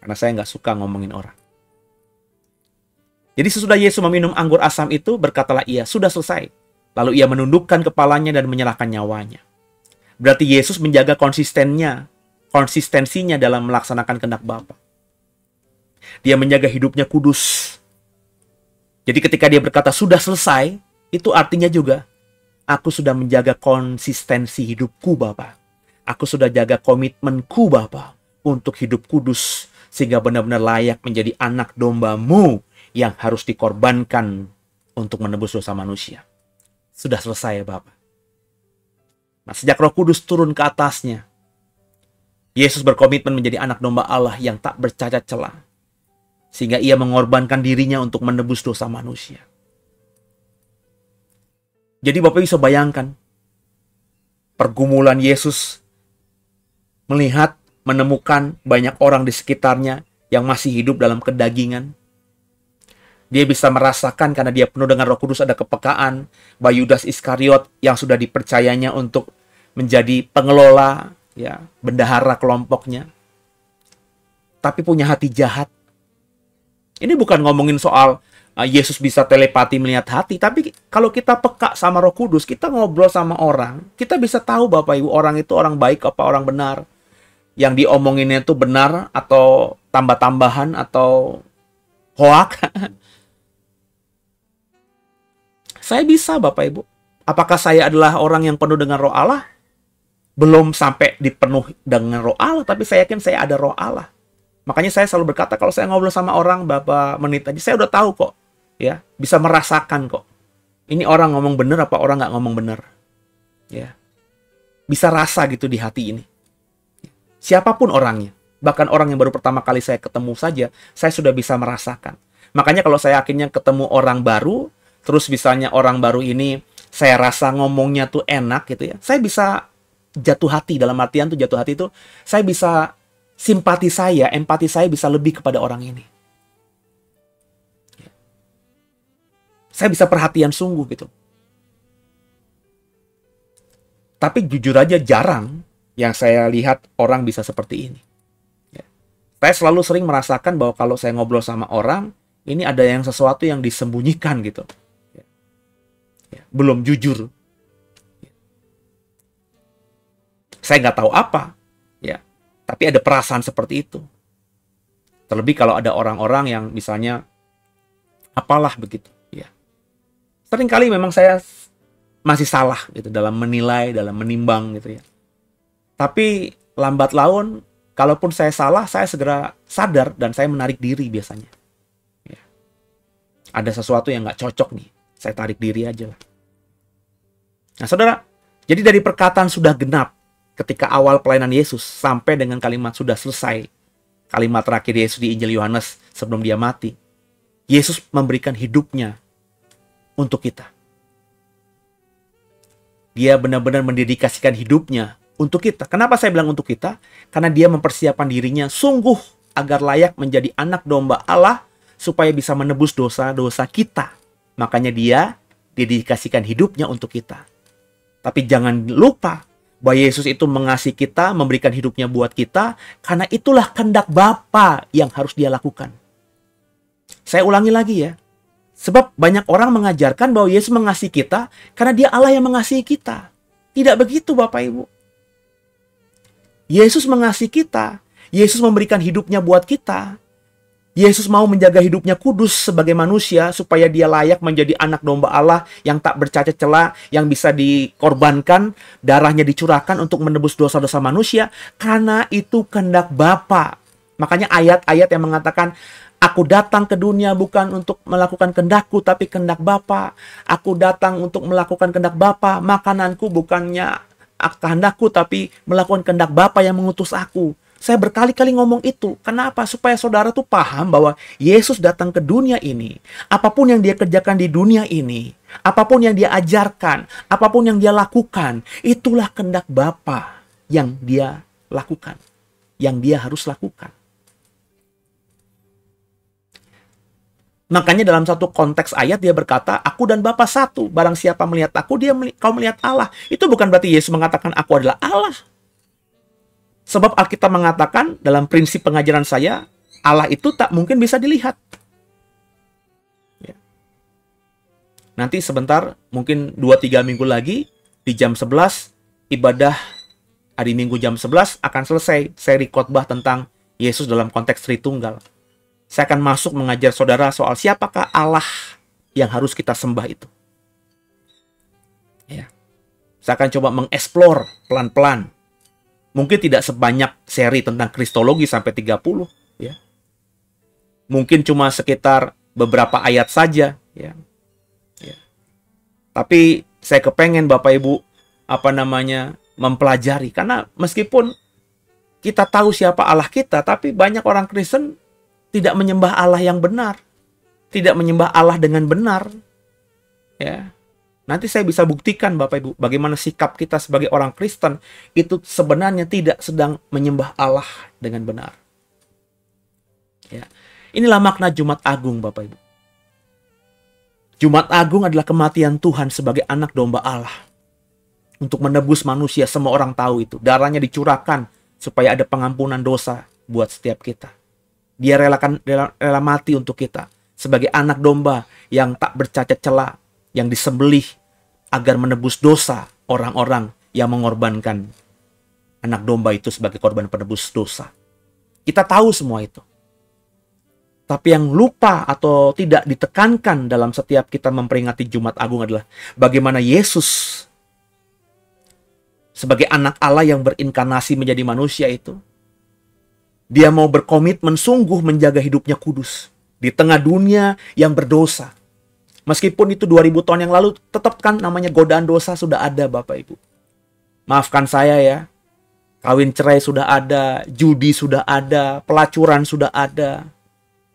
karena saya nggak suka ngomongin orang. Jadi sesudah Yesus meminum anggur asam itu, berkatalah ia, sudah selesai. Lalu ia menundukkan kepalanya dan menyerahkan nyawanya. Berarti Yesus menjaga konsistensinya dalam melaksanakan kehendak Bapa. Dia menjaga hidupnya kudus. Jadi ketika dia berkata sudah selesai, itu artinya juga, aku sudah menjaga konsistensi hidupku Bapa. Aku sudah jaga komitmenku Bapa untuk hidup kudus, sehingga benar-benar layak menjadi anak domba-Mu yang harus dikorbankan untuk menebus dosa manusia. Sudah selesai ya Bapa. Nah, sejak Roh Kudus turun ke atasnya, Yesus berkomitmen menjadi anak domba Allah yang tak bercacat celah, sehingga ia mengorbankan dirinya untuk menebus dosa manusia. Jadi Bapak bisa bayangkan pergumulan Yesus melihat, menemukan banyak orang di sekitarnya yang masih hidup dalam kedagingan. Dia bisa merasakan karena dia penuh dengan Roh Kudus, ada kepekaan bahwa Yudas Iskariot yang sudah dipercayanya untuk menjadi pengelola, ya, bendahara kelompoknya, tapi punya hati jahat. Ini bukan ngomongin soal Yesus bisa telepati melihat hati, tapi kalau kita peka sama Roh Kudus, kita ngobrol sama orang, kita bisa tahu Bapak Ibu, orang itu orang baik apa orang benar. Yang diomonginnya itu benar atau tambah-tambahan atau hoak. Saya bisa Bapak Ibu. Apakah saya adalah orang yang penuh dengan Roh Allah? Belum sampai dipenuhi dengan Roh Allah, tapi saya yakin saya ada Roh Allah. Makanya saya selalu berkata, kalau saya ngobrol sama orang beberapa menit aja, saya udah tahu kok. Ya, bisa merasakan kok. Ini orang ngomong bener apa orang nggak ngomong bener. Ya, bisa rasa gitu di hati ini. Siapapun orangnya, bahkan orang yang baru pertama kali saya ketemu saja, saya sudah bisa merasakan. Makanya kalau saya akhirnya ketemu orang baru, terus misalnya orang baru ini saya rasa ngomongnya tuh enak gitu ya, saya bisa jatuh hati. Dalam artian tuh jatuh hati itu, saya bisa simpati saya, empati saya bisa lebih kepada orang ini. Saya bisa perhatian sungguh gitu. Tapi jujur aja jarang yang saya lihat orang bisa seperti ini. Ya. Saya selalu sering merasakan bahwa kalau saya ngobrol sama orang, ini ada yang sesuatu yang disembunyikan gitu. Ya. Ya. Belum jujur. Ya. Saya nggak tahu apa. Ya. Tapi ada perasaan seperti itu. Terlebih kalau ada orang-orang yang misalnya apalah begitu. Ya. Seringkali memang saya masih salah gitu dalam menilai, dalam menimbang gitu ya. Tapi lambat laun, kalaupun saya salah, saya segera sadar dan saya menarik diri biasanya. Ya. Ada sesuatu yang nggak cocok nih, saya tarik diri aja lah. Nah saudara, jadi dari perkataan sudah genap ketika awal pelayanan Yesus sampai dengan kalimat sudah selesai, kalimat terakhir Yesus di Injil Yohanes sebelum dia mati, Yesus memberikan hidupnya untuk kita. Dia benar-benar mendedikasikan hidupnya untuk kita. Kenapa saya bilang untuk kita? Karena dia mempersiapkan dirinya sungguh agar layak menjadi anak domba Allah supaya bisa menebus dosa-dosa kita. Makanya dia dedikasikan hidupnya untuk kita. Tapi jangan lupa bahwa Yesus itu mengasihi kita, memberikan hidupnya buat kita, karena itulah kehendak Bapa yang harus dia lakukan. Saya ulangi lagi ya. Sebab banyak orang mengajarkan bahwa Yesus mengasihi kita karena dia Allah yang mengasihi kita. Tidak begitu Bapak Ibu. Yesus mengasihi kita. Yesus memberikan hidupnya buat kita. Yesus mau menjaga hidupnya kudus sebagai manusia supaya dia layak menjadi anak domba Allah yang tak bercacat celah, yang bisa dikorbankan, darahnya dicurahkan untuk menebus dosa-dosa manusia, karena itu kehendak Bapa. Makanya ayat-ayat yang mengatakan, aku datang ke dunia bukan untuk melakukan kehendakku, tapi kehendak Bapa. Aku datang untuk melakukan kehendak Bapa. Makananku bukannya kehendakku, tapi melakukan kehendak Bapa yang mengutus aku. Saya berkali-kali ngomong itu. Kenapa? Supaya saudara tuh paham bahwa Yesus datang ke dunia ini. Apapun yang dia kerjakan di dunia ini, apapun yang dia ajarkan, apapun yang dia lakukan, itulah kehendak Bapa yang dia lakukan, yang dia harus lakukan. Makanya dalam satu konteks ayat dia berkata, aku dan Bapa satu. Barang siapa melihat aku, kau melihat Allah. Itu bukan berarti Yesus mengatakan aku adalah Allah. Sebab Alkitab mengatakan dalam prinsip pengajaran saya, Allah itu tak mungkin bisa dilihat. Nanti sebentar, mungkin 2-3 minggu lagi, di jam 11, ibadah hari Minggu jam 11 akan selesai seri khotbah tentang Yesus dalam konteks Tritunggal. Saya akan masuk mengajar saudara soal siapakah Allah yang harus kita sembah itu. Ya. Saya akan coba mengeksplor pelan-pelan. Mungkin tidak sebanyak seri tentang Kristologi sampai 30. Ya. Mungkin cuma sekitar beberapa ayat saja. Ya. Ya. Tapi saya kepengen Bapak Ibu mempelajari. Karena meskipun kita tahu siapa Allah kita, tapi banyak orang Kristen tidak menyembah Allah yang benar. Tidak menyembah Allah dengan benar. Ya. Nanti saya bisa buktikan Bapak Ibu bagaimana sikap kita sebagai orang Kristen itu sebenarnya tidak sedang menyembah Allah dengan benar. Ya. Inilah makna Jumat Agung Bapak Ibu. Jumat Agung adalah kematian Tuhan sebagai anak domba Allah. Untuk menebus manusia, semua orang tahu itu. Darahnya dicurahkan supaya ada pengampunan dosa buat setiap kita. Dia rela mati untuk kita. Sebagai anak domba yang tak bercacat celah, yang disembelih agar menebus dosa orang-orang yang mengorbankan anak domba itu sebagai korban penebus dosa. Kita tahu semua itu. Tapi yang lupa atau tidak ditekankan dalam setiap kita memperingati Jumat Agung adalah bagaimana Yesus sebagai anak Allah yang berinkarnasi menjadi manusia itu, dia mau berkomitmen sungguh menjaga hidupnya kudus di tengah dunia yang berdosa. Meskipun itu 2000 tahun yang lalu, tetap kan namanya godaan dosa sudah ada Bapak Ibu. Maafkan saya ya, kawin cerai sudah ada, judi sudah ada, pelacuran sudah ada.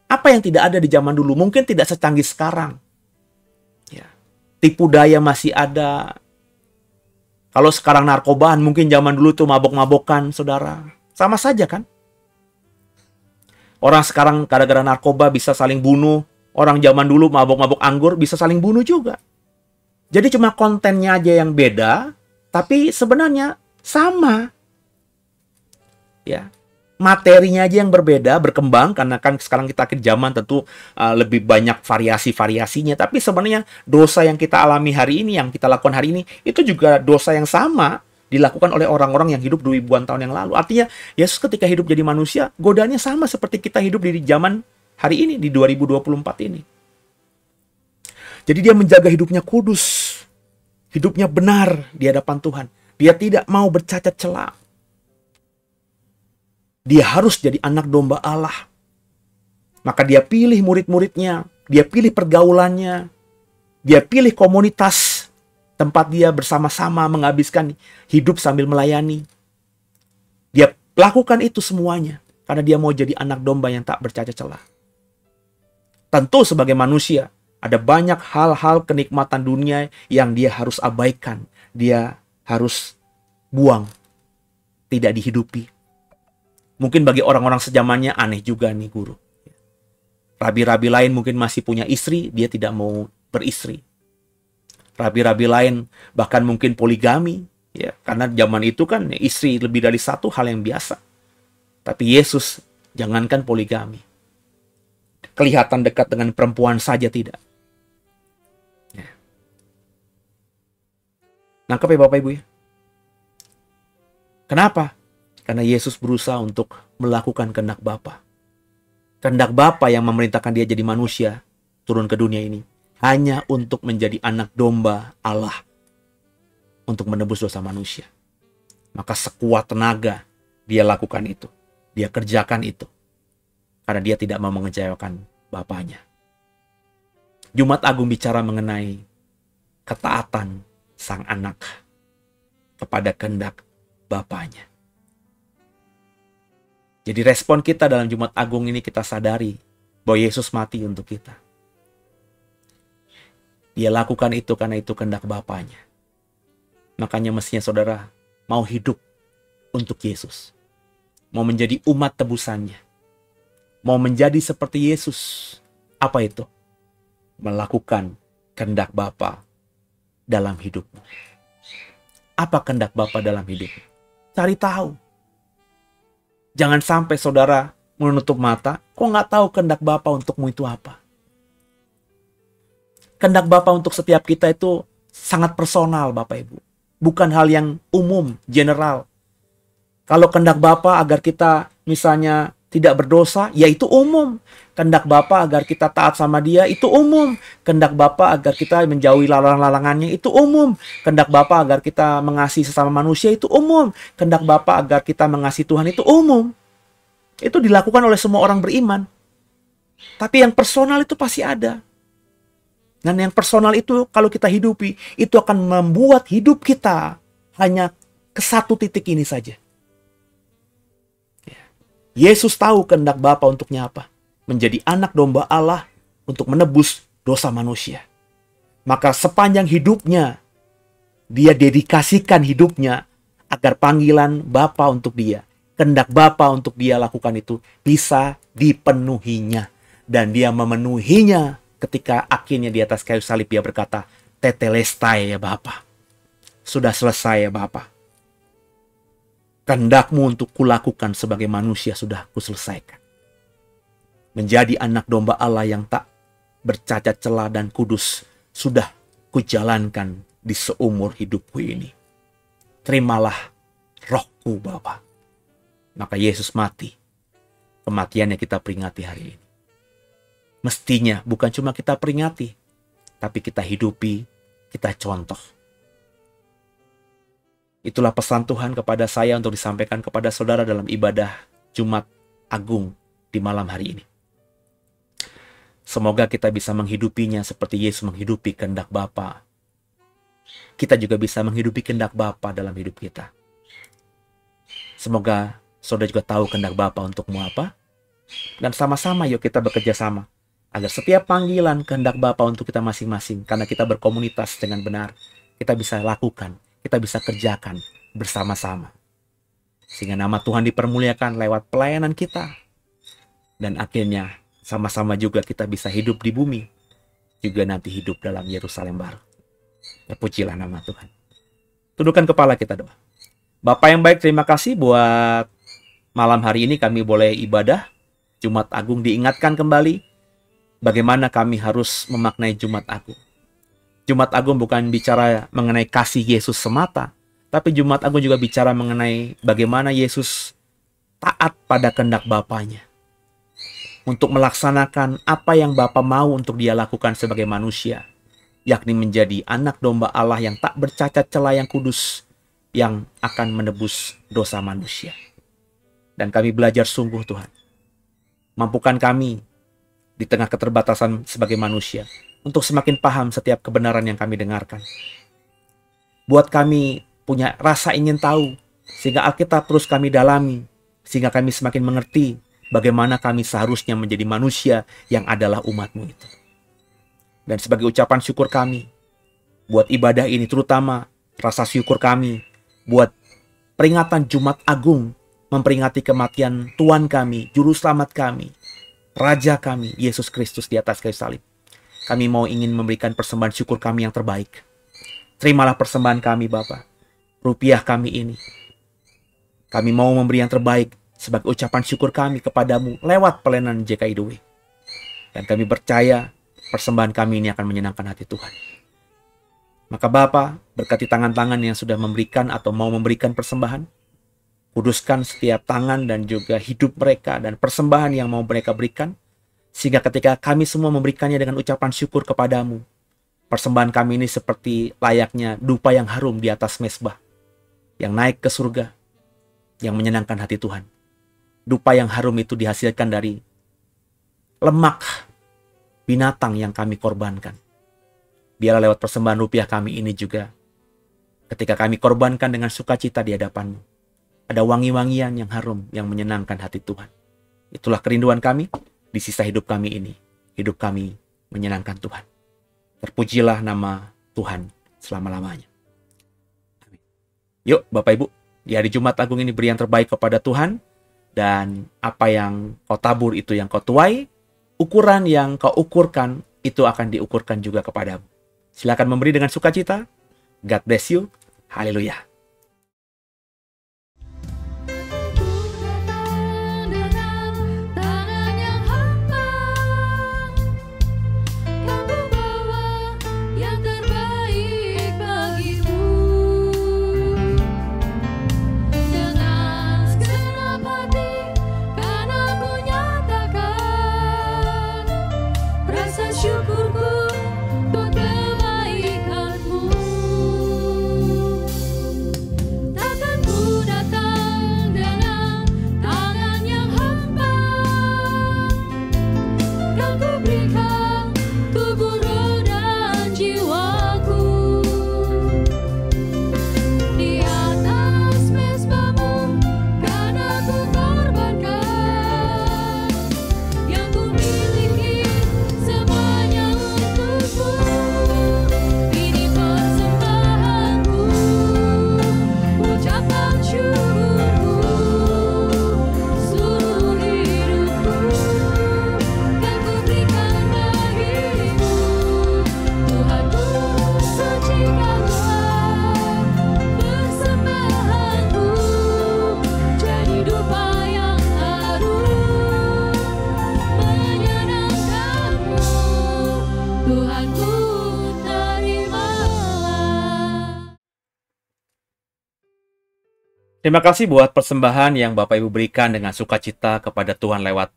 Apa yang tidak ada di zaman dulu? Mungkin tidak secanggih sekarang. Ya. Tipu daya masih ada. Kalau sekarang narkobaan, mungkin zaman dulu tuh mabok-mabokan, saudara. Sama saja kan? Orang sekarang gara-gara narkoba bisa saling bunuh. Orang zaman dulu mabok-mabok anggur bisa saling bunuh juga. Jadi cuma kontennya aja yang beda, tapi sebenarnya sama. Ya. Materinya aja yang berbeda, berkembang, karena kan sekarang kita ke zaman tentu lebih banyak variasi-variasinya. Tapi sebenarnya dosa yang kita alami hari ini, yang kita lakukan hari ini, itu juga dosa yang sama dilakukan oleh orang-orang yang hidup 2000-an tahun yang lalu. Artinya, Yesus ketika hidup jadi manusia, godaannya sama seperti kita hidup di zaman hari ini, di 2024 ini. Jadi dia menjaga hidupnya kudus, hidupnya benar di hadapan Tuhan. Dia tidak mau bercacat celah. Dia harus jadi anak domba Allah. Maka dia pilih murid-muridnya, dia pilih pergaulannya, dia pilih komunitas tempat dia bersama-sama menghabiskan hidup sambil melayani. Dia lakukan itu semuanya karena dia mau jadi anak domba yang tak bercacat celah. Tentu sebagai manusia, ada banyak hal-hal kenikmatan dunia yang dia harus abaikan. Dia harus buang. Tidak dihidupi. Mungkin bagi orang-orang sejamannya aneh juga nih guru. Rabi-rabi lain mungkin masih punya istri, dia tidak mau beristri. Rabi-rabi lain bahkan mungkin poligami. Ya, karena zaman itu kan istri lebih dari satu hal yang biasa. Tapi Yesus jangankan poligami. Kelihatan dekat dengan perempuan saja tidak. Ya. Nangkep ya Bapak Ibu ya? Kenapa? Karena Yesus berusaha untuk melakukan kehendak Bapa. Kehendak Bapa yang memerintahkan dia jadi manusia turun ke dunia ini hanya untuk menjadi anak domba Allah untuk menebus dosa manusia. Maka sekuat tenaga dia lakukan itu. Dia kerjakan itu. Karena dia tidak mau mengecewakan Bapanya. Jumat Agung bicara mengenai ketaatan sang anak kepada kehendak Bapanya. Jadi respon kita dalam Jumat Agung ini kita sadari bahwa Yesus mati untuk kita. Dia lakukan itu karena itu kehendak Bapanya. Makanya mestinya saudara mau hidup untuk Yesus. Mau menjadi umat tebusannya. Mau menjadi seperti Yesus. Apa itu? Melakukan kehendak Bapa dalam hidupmu. Apa kehendak Bapa dalam hidupmu? Cari tahu. Jangan sampai saudara menutup mata, kok nggak tahu kehendak Bapa untukmu itu apa. Kehendak Bapa untuk setiap kita itu sangat personal, Bapak Ibu. Bukan hal yang umum, general. Kalau kehendak Bapa agar kita misalnya tidak berdosa, ya itu umum. Kehendak Bapa agar kita taat sama Dia, itu umum. Kehendak Bapa agar kita menjauhi larangan-larangannya, itu umum. Kehendak Bapa agar kita mengasihi sesama manusia, itu umum. Kehendak Bapa agar kita mengasihi Tuhan, itu umum. Itu dilakukan oleh semua orang beriman. Tapi yang personal itu pasti ada. Dan yang personal itu kalau kita hidupi, itu akan membuat hidup kita hanya ke satu titik ini saja. Yesus tahu kehendak Bapa untuknya apa? Menjadi anak domba Allah untuk menebus dosa manusia. Maka sepanjang hidupnya, dia dedikasikan hidupnya agar panggilan Bapa untuk dia, kehendak Bapa untuk dia lakukan itu bisa dipenuhinya. Dan dia memenuhinya ketika akhirnya di atas kayu salib dia berkata, "Tetelestai ya Bapa. Sudah selesai ya Bapa. Kehendak-Mu untuk kulakukan sebagai manusia sudah kuselesaikan." Menjadi anak domba Allah yang tak bercacat celah dan kudus sudah kujalankan di seumur hidupku ini. Terimalah rohku Bapa. Maka Yesus mati. Kematiannya kita peringati hari ini. Mestinya bukan cuma kita peringati, tapi kita hidupi, kita contoh. Itulah pesan Tuhan kepada saya untuk disampaikan kepada saudara dalam ibadah Jumat Agung di malam hari ini. Semoga kita bisa menghidupinya seperti Yesus menghidupi kehendak Bapa. Kita juga bisa menghidupi kehendak Bapa dalam hidup kita. Semoga saudara juga tahu kehendak Bapa untukmu apa. Dan sama-sama yuk kita bekerja sama. Agar setiap panggilan kehendak Bapa untuk kita masing-masing. Karena kita berkomunitas dengan benar. Kita bisa lakukan. Kita bisa kerjakan bersama-sama. Sehingga nama Tuhan dipermuliakan lewat pelayanan kita. Dan akhirnya sama-sama juga kita bisa hidup di bumi. Juga nanti hidup dalam Yerusalem baru. Terpujilah nama Tuhan. Tundukkan kepala kita doa. Bapa yang baik, terima kasih buat malam hari ini kami boleh ibadah. Jumat Agung diingatkan kembali bagaimana kami harus memaknai Jumat Agung. Jumat Agung bukan bicara mengenai kasih Yesus semata, tapi Jumat Agung juga bicara mengenai bagaimana Yesus taat pada kehendak Bapanya. Untuk melaksanakan apa yang Bapa mau untuk dia lakukan sebagai manusia, yakni menjadi anak domba Allah yang tak bercacat celah yang kudus, yang akan menebus dosa manusia. Dan kami belajar sungguh Tuhan. Mampukan kami di tengah keterbatasan sebagai manusia untuk semakin paham setiap kebenaran yang kami dengarkan. Buat kami punya rasa ingin tahu, sehingga Alkitab terus kami dalami, sehingga kami semakin mengerti bagaimana kami seharusnya menjadi manusia yang adalah umat-Mu itu. Dan sebagai ucapan syukur kami, buat ibadah ini terutama rasa syukur kami, buat peringatan Jumat Agung, memperingati kematian Tuhan kami, Juru Selamat kami, Raja kami, Yesus Kristus di atas kayu salib. Kami mau ingin memberikan persembahan syukur kami yang terbaik. Terimalah persembahan kami Bapa. Rupiah kami ini. Kami mau memberi yang terbaik sebagai ucapan syukur kami kepadamu lewat pelayanan JKIDW. Dan kami percaya persembahan kami ini akan menyenangkan hati Tuhan. Maka Bapa, berkati tangan-tangan yang sudah memberikan atau mau memberikan persembahan. Kuduskan setiap tangan dan juga hidup mereka dan persembahan yang mau mereka berikan. Sehingga ketika kami semua memberikannya dengan ucapan syukur kepadamu, persembahan kami ini seperti layaknya dupa yang harum di atas mezbah, yang naik ke surga, yang menyenangkan hati Tuhan. Dupa yang harum itu dihasilkan dari lemak binatang yang kami korbankan. Biarlah lewat persembahan rupiah kami ini juga, ketika kami korbankan dengan sukacita di hadapan-Mu, ada wangi-wangian yang harum yang menyenangkan hati Tuhan. Itulah kerinduan kami di sisa hidup kami ini. Hidup kami menyenangkan Tuhan. Terpujilah nama Tuhan selama-lamanya. Amin. Yuk Bapak Ibu, di hari Jumat Agung ini beri yang terbaik kepada Tuhan. Dan apa yang kau tabur itu yang kau tuai. Ukuran yang kau ukurkan itu akan diukurkan juga kepadamu. Silakan memberi dengan sukacita. God bless you. Haleluya. Tuhanku terimalah. Terima kasih buat persembahan yang Bapak Ibu berikan dengan sukacita kepada Tuhan lewat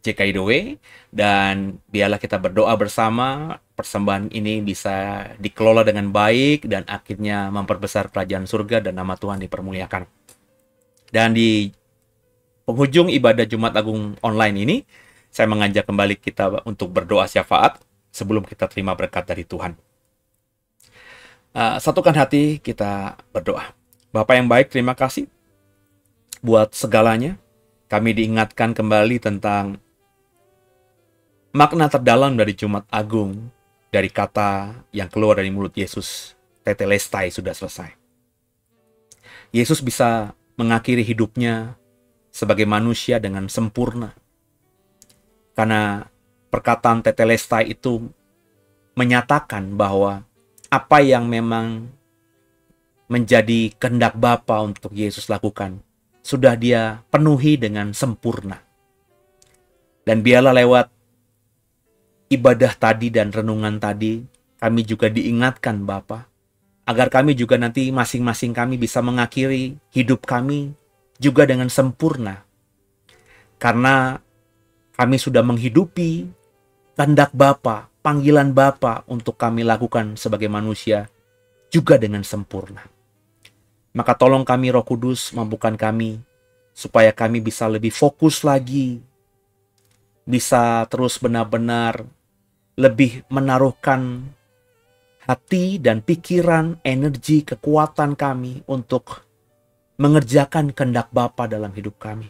JKI The Way. Dan biarlah kita berdoa bersama, persembahan ini bisa dikelola dengan baik dan akhirnya memperbesar kerajaan surga dan nama Tuhan dipermuliakan. Dan di penghujung ibadah Jumat Agung online ini, saya mengajak kembali kita untuk berdoa syafaat sebelum kita terima berkat dari Tuhan. Satukan hati, kita berdoa. Bapak yang baik, terima kasih buat segalanya. Kami diingatkan kembali tentang makna terdalam dari Jumat Agung, dari kata yang keluar dari mulut Yesus, tetelestai, sudah selesai. Yesus bisa mengakhiri hidupnya sebagai manusia dengan sempurna. Karena perkataan tetelestai itu menyatakan bahwa apa yang memang menjadi kehendak Bapa untuk Yesus lakukan, sudah dia penuhi dengan sempurna. Dan biarlah lewat ibadah tadi dan renungan tadi, kami juga diingatkan Bapa, agar kami juga nanti masing-masing kami bisa mengakhiri hidup kami juga dengan sempurna. Karena kami sudah menghidupi kehendak Bapa, panggilan Bapa untuk kami lakukan sebagai manusia juga dengan sempurna. Maka tolong kami Roh Kudus, mampukan kami supaya kami bisa lebih fokus lagi, bisa terus benar-benar lebih menaruhkan hati dan pikiran, energi, kekuatan kami untuk mengerjakan kehendak Bapa dalam hidup kami.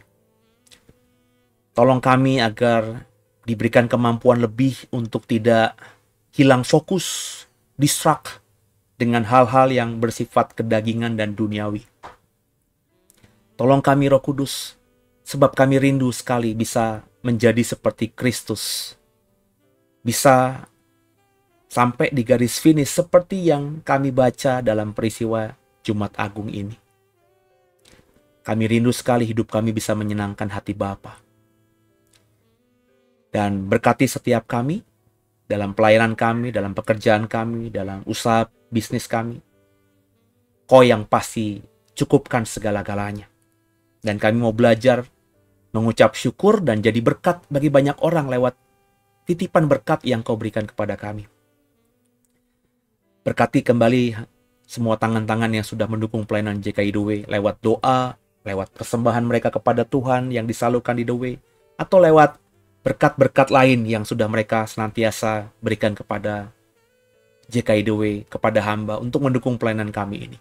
Tolong kami agar diberikan kemampuan lebih untuk tidak hilang fokus, distract dengan hal-hal yang bersifat kedagingan dan duniawi. Tolong kami Roh Kudus, sebab kami rindu sekali bisa menjadi seperti Kristus. Bisa sampai di garis finish seperti yang kami baca dalam peristiwa Jumat Agung ini. Kami rindu sekali hidup kami bisa menyenangkan hati Bapa. Dan berkati setiap kami, dalam pelayanan kami, dalam pekerjaan kami, dalam usaha bisnis kami. Kau yang pasti cukupkan segala-galanya. Dan kami mau belajar mengucap syukur dan jadi berkat bagi banyak orang lewat titipan berkat yang kau berikan kepada kami. Berkati kembali semua tangan-tangan yang sudah mendukung pelayanan JKI The Way lewat doa, lewat persembahan mereka kepada Tuhan yang disalurkan di The Way, atau lewat berkat-berkat lain yang sudah mereka senantiasa berikan kepada JKI The Way, kepada hamba untuk mendukung pelayanan kami ini.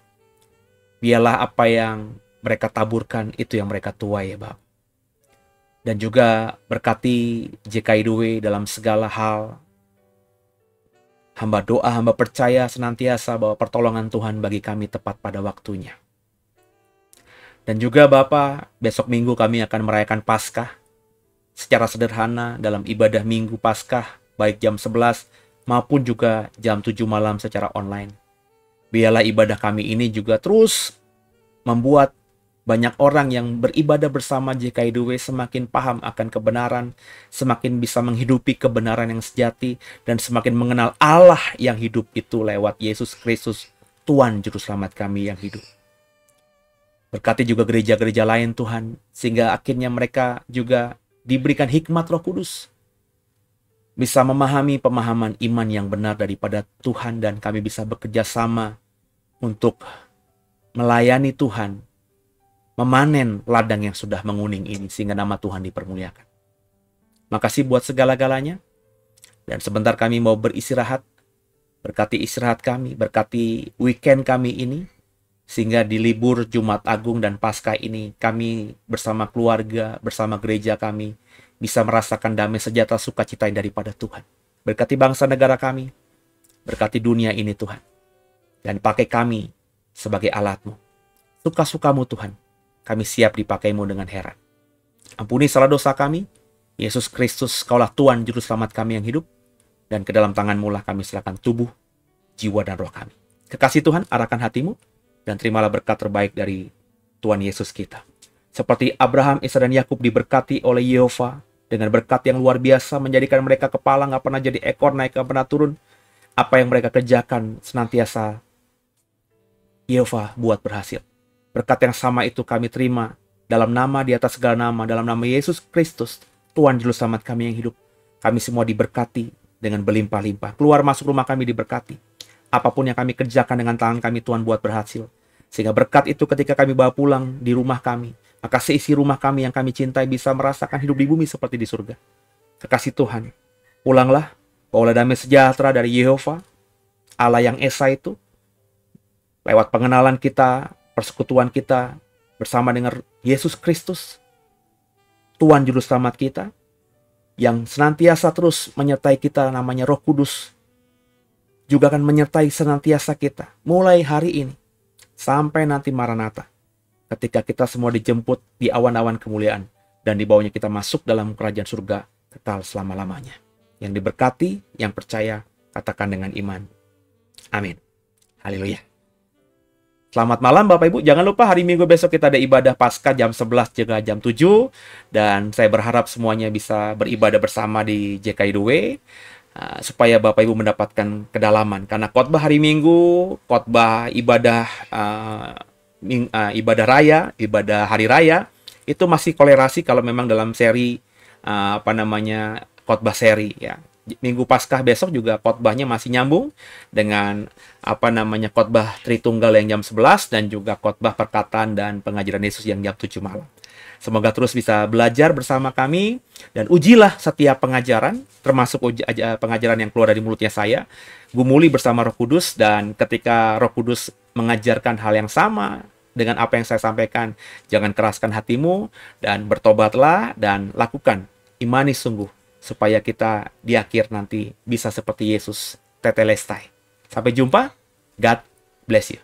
Biarlah apa yang mereka taburkan itu yang mereka tuai ya Bapak. Dan juga berkati JKI The Way dalam segala hal. Hamba doa, hamba percaya senantiasa bahwa pertolongan Tuhan bagi kami tepat pada waktunya. Dan juga Bapak, besok minggu kami akan merayakan Paskah secara sederhana dalam ibadah Minggu Paskah, baik jam 11 maupun juga jam 7 malam secara online. Biarlah ibadah kami ini juga terus membuat banyak orang yang beribadah bersama JKI The Way semakin paham akan kebenaran, semakin bisa menghidupi kebenaran yang sejati, dan semakin mengenal Allah yang hidup itu lewat Yesus Kristus, Tuhan Juru Selamat kami yang hidup. Berkati juga gereja-gereja lain Tuhan, sehingga akhirnya mereka juga diberikan hikmat Roh Kudus, bisa memahami pemahaman iman yang benar daripada Tuhan, dan kami bisa bekerja sama untuk melayani Tuhan, memanen ladang yang sudah menguning ini, sehingga nama Tuhan dipermuliakan. Makasih buat segala-galanya, dan sebentar kami mau beristirahat. Berkati istirahat kami, berkati weekend kami ini, sehingga di libur Jumat Agung dan Paskah ini kami bersama keluarga, bersama gereja kami bisa merasakan damai sejahtera sukacita daripada Tuhan. Berkati bangsa negara kami, berkati dunia ini Tuhan, dan pakai kami sebagai alat-Mu. Suka-suka-Mu Tuhan, kami siap dipakai-Mu dengan heran. Ampuni salah dosa kami, Yesus Kristus, Kaulah Tuhan Juru Selamat kami yang hidup, dan ke dalam tangan-Mu lah kami serahkan tubuh, jiwa, dan roh kami. Kekasih Tuhan, arahkan hatimu, dan terimalah berkat terbaik dari Tuhan Yesus kita. Seperti Abraham, Ishak, dan Yakub diberkati oleh Yehova, dengan berkat yang luar biasa, menjadikan mereka kepala, nggak pernah jadi ekor, naik nggak pernah turun. Apa yang mereka kerjakan senantiasa Yehova buat berhasil. Berkat yang sama itu kami terima dalam nama di atas segala nama, dalam nama Yesus Kristus, Tuhan Juru Selamat kami yang hidup. Kami semua diberkati dengan berlimpah-limpah. Keluar masuk rumah kami diberkati. Apapun yang kami kerjakan dengan tangan kami, Tuhan buat berhasil. Sehingga berkat itu ketika kami bawa pulang di rumah kami, maka seisi rumah kami yang kami cintai bisa merasakan hidup di bumi seperti di surga. Kekasih Tuhan, pulanglah, bawalah damai sejahtera dari Yehova, Allah yang Esa itu, lewat pengenalan kita, persekutuan kita, bersama dengan Yesus Kristus, Tuhan Juru Selamat kita, yang senantiasa terus menyertai kita, namanya Roh Kudus, juga akan menyertai senantiasa kita, mulai hari ini, sampai nanti Maranatha. Ketika kita semua dijemput di awan-awan kemuliaan dan di bawahnya kita masuk dalam kerajaan surga kekal selama-lamanya. Yang diberkati, yang percaya, katakan dengan iman. Amin. Haleluya. Selamat malam Bapak Ibu. Jangan lupa hari Minggu besok kita ada ibadah Paskah jam 11 juga jam 7. Dan saya berharap semuanya bisa beribadah bersama di JKI2W. Supaya Bapak Ibu mendapatkan kedalaman. Karena khotbah hari Minggu, khotbah ibadah ibadah raya, ibadah hari raya, itu masih kolerasi kalau memang dalam seri khotbah seri ya. Minggu Paskah besok juga khotbahnya masih nyambung dengan khotbah Tritunggal yang jam 11 dan juga khotbah perkataan dan pengajaran Yesus yang jam 7 malam. Semoga terus bisa belajar bersama kami dan ujilah setiap pengajaran, termasuk pengajaran yang keluar dari mulutnya saya. Gumuli bersama Roh Kudus, dan ketika Roh Kudus mengajarkan hal yang sama dengan apa yang saya sampaikan, jangan keraskan hatimu dan bertobatlah dan lakukan, imani sungguh, supaya kita di akhir nanti bisa seperti Yesus, tetelestai. Sampai jumpa, God bless you.